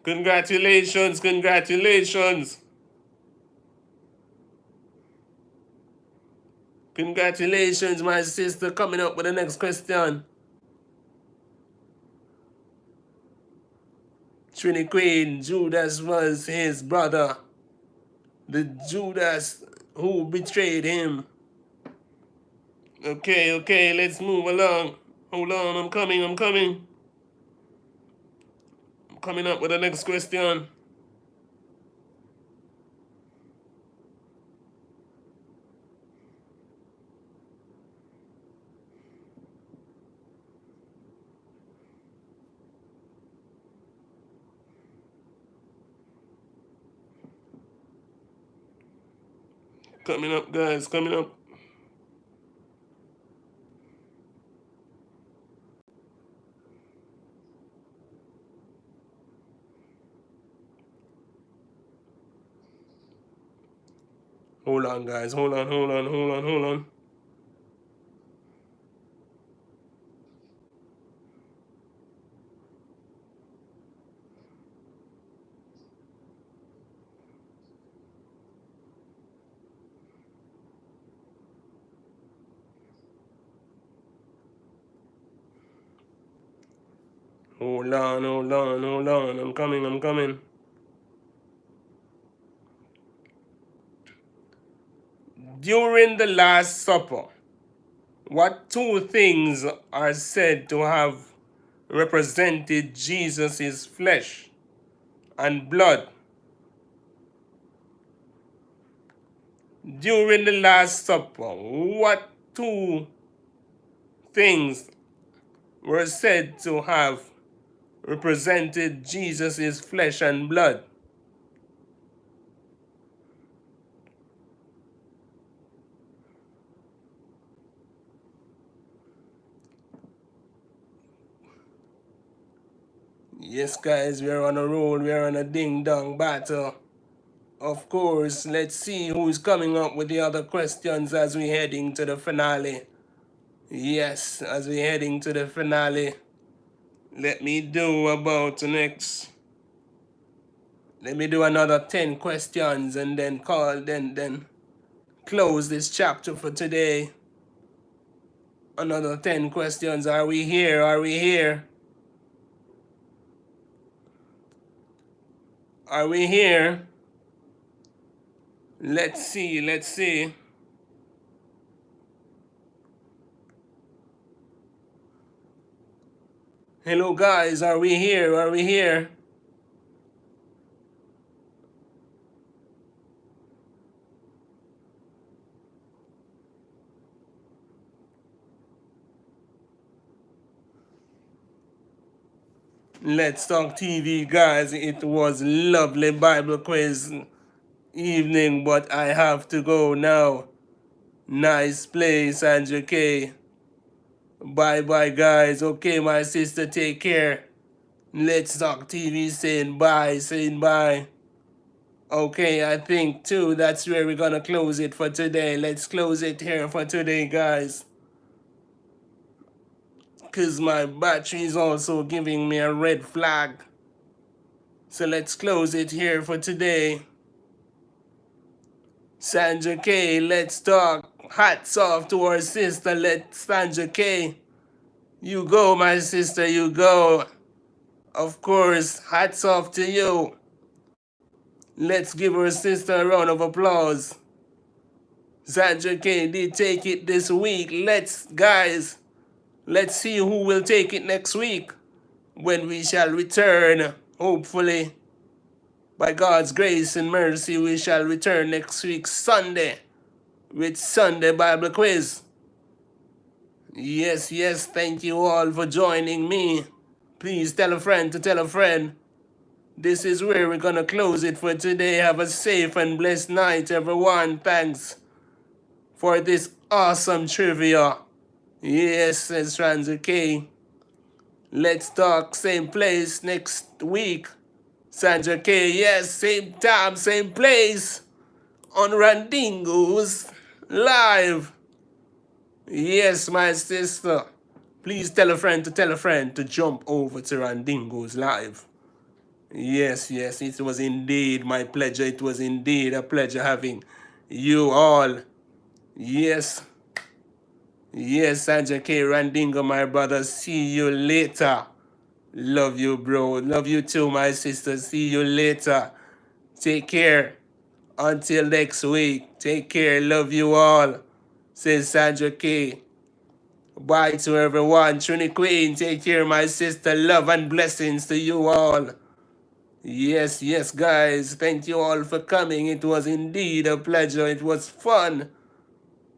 Congratulations, congratulations. Congratulations, my sister, coming up with the next question. Trini Queen, Judas was his brother. The Judas who betrayed him. Okay, okay, let's move along. Hold on, I'm coming, I'm coming. I'm coming up with the next question. Coming up, guys, coming up. Hold on, guys, hold on, hold on, hold on, hold on. Hold on, hold on, hold on. I'm coming, I'm coming. During the Last Supper, what 2 things are said to have represented Jesus' flesh and blood? During the Last Supper, what 2 things were said to have represented Jesus' flesh and blood. Yes, guys, we're on a roll, we're on a ding-dong battle. Of course, let's see who's coming up with the other questions as we heading to the finale. Yes, as we heading to the finale. Let me do about next. Let me do another 10 questions and then then close this chapter for today. Another 10 questions. Are we here? Are we here? Are we here? Let's see, let's see. Hello guys, are we here? Are we here? Let's Talk TV, guys. It was lovely Bible quiz evening, but I have to go now. Nice place, Andrew K. Bye bye, guys. Okay, my sister, take care. Let's Talk TV saying bye, saying bye. Okay, I think too that's where we're gonna close it for today. Let's close it here for today, guys. Because my battery is also giving me a red flag. So let's close it here for today. Sandra K, let's talk. Hats off to our sister. Let Sandra K. You go, my sister, you go. Of course, hats off to you. Let's give our sister a round of applause. Sandra K did take it this week. Guys, let's see who will take it next week when we shall return. Hopefully, by God's grace and mercy, we shall return next week, Sunday, with Sunday Bible Quiz. Yes, yes, thank you all for joining me. Please tell a friend to tell a friend. This is where we're going to close it for today. Have a safe and blessed night, everyone. Thanks for this awesome trivia. Yes, says Transit K. Let's talk same place next week. Sandra K, yes, same time, same place. On Randingo's Live. Yes, my sister. Please tell a friend to jump over to Randingo's Live. Yes, yes, it was indeed my pleasure. It was indeed a pleasure having you all. Yes. Yes, Sandra K. Randingo, my brother. See you later. Love you, bro. Love you too, my sister. See you later. Take care. Until next week. Take care. Love you all. Says Sandra K. Bye to everyone. Trini Queen, take care, my sister. Love and blessings to you all. Yes, yes, guys. Thank you all for coming. It was indeed a pleasure. It was fun.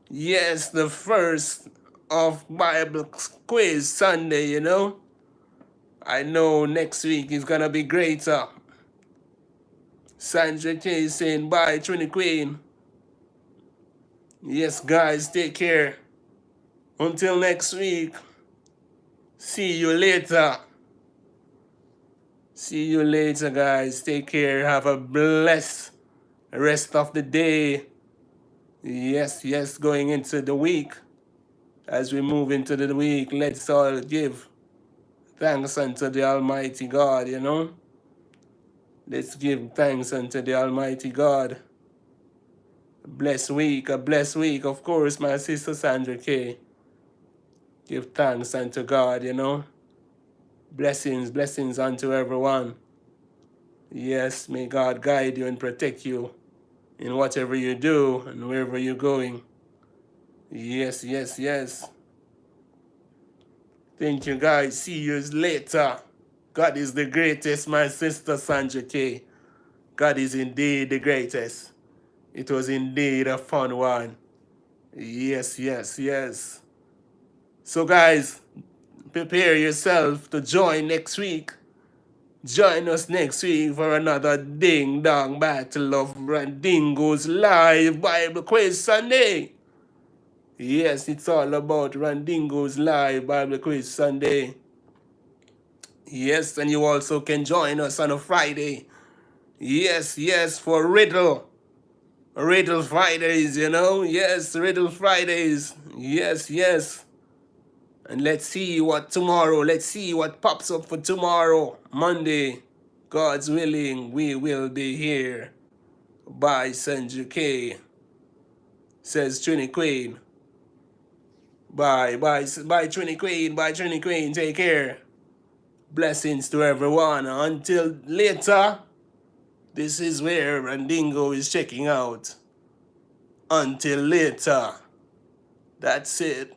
Yes, the first of Bible Quiz Sunday, you know. I know next week is gonna be greater. Sandra K saying bye, Trini Queen. Yes, guys, take care. Until next week. See you later. See you later, guys. Take care. Have a blessed rest of the day. Yes, yes, going into the week. As we move into the week, let's all give thanks unto the Almighty God, you know. Let's give thanks unto the Almighty God. A blessed week, of course, my sister Sandra K. Give thanks unto God, you know. Blessings, blessings unto everyone. Yes, may God guide you and protect you in whatever you do and wherever you're going. Yes, yes, yes. Thank you, guys. See you later. God is the greatest, my sister Sandra K. God is indeed the greatest. It was indeed a fun one. Yes, yes, yes. So, guys, prepare yourself to join next week. Join us next week for another Ding Dong Battle of Randingo's Live Bible Quiz Sunday. Yes, it's all about Randingo's Live Bible Quiz Sunday. Yes, and you also can join us on a Friday. Yes, for Riddle Fridays, you know. Yes, Riddle Fridays. Yes. And let's see what pops up for tomorrow, Monday. God's willing, we will be here. Bye, Sanju K, says Trini Queen. Bye, Trini Queen. Take care. Blessings to everyone. Until later, this is where Randingo is checking out. Until later. That's it.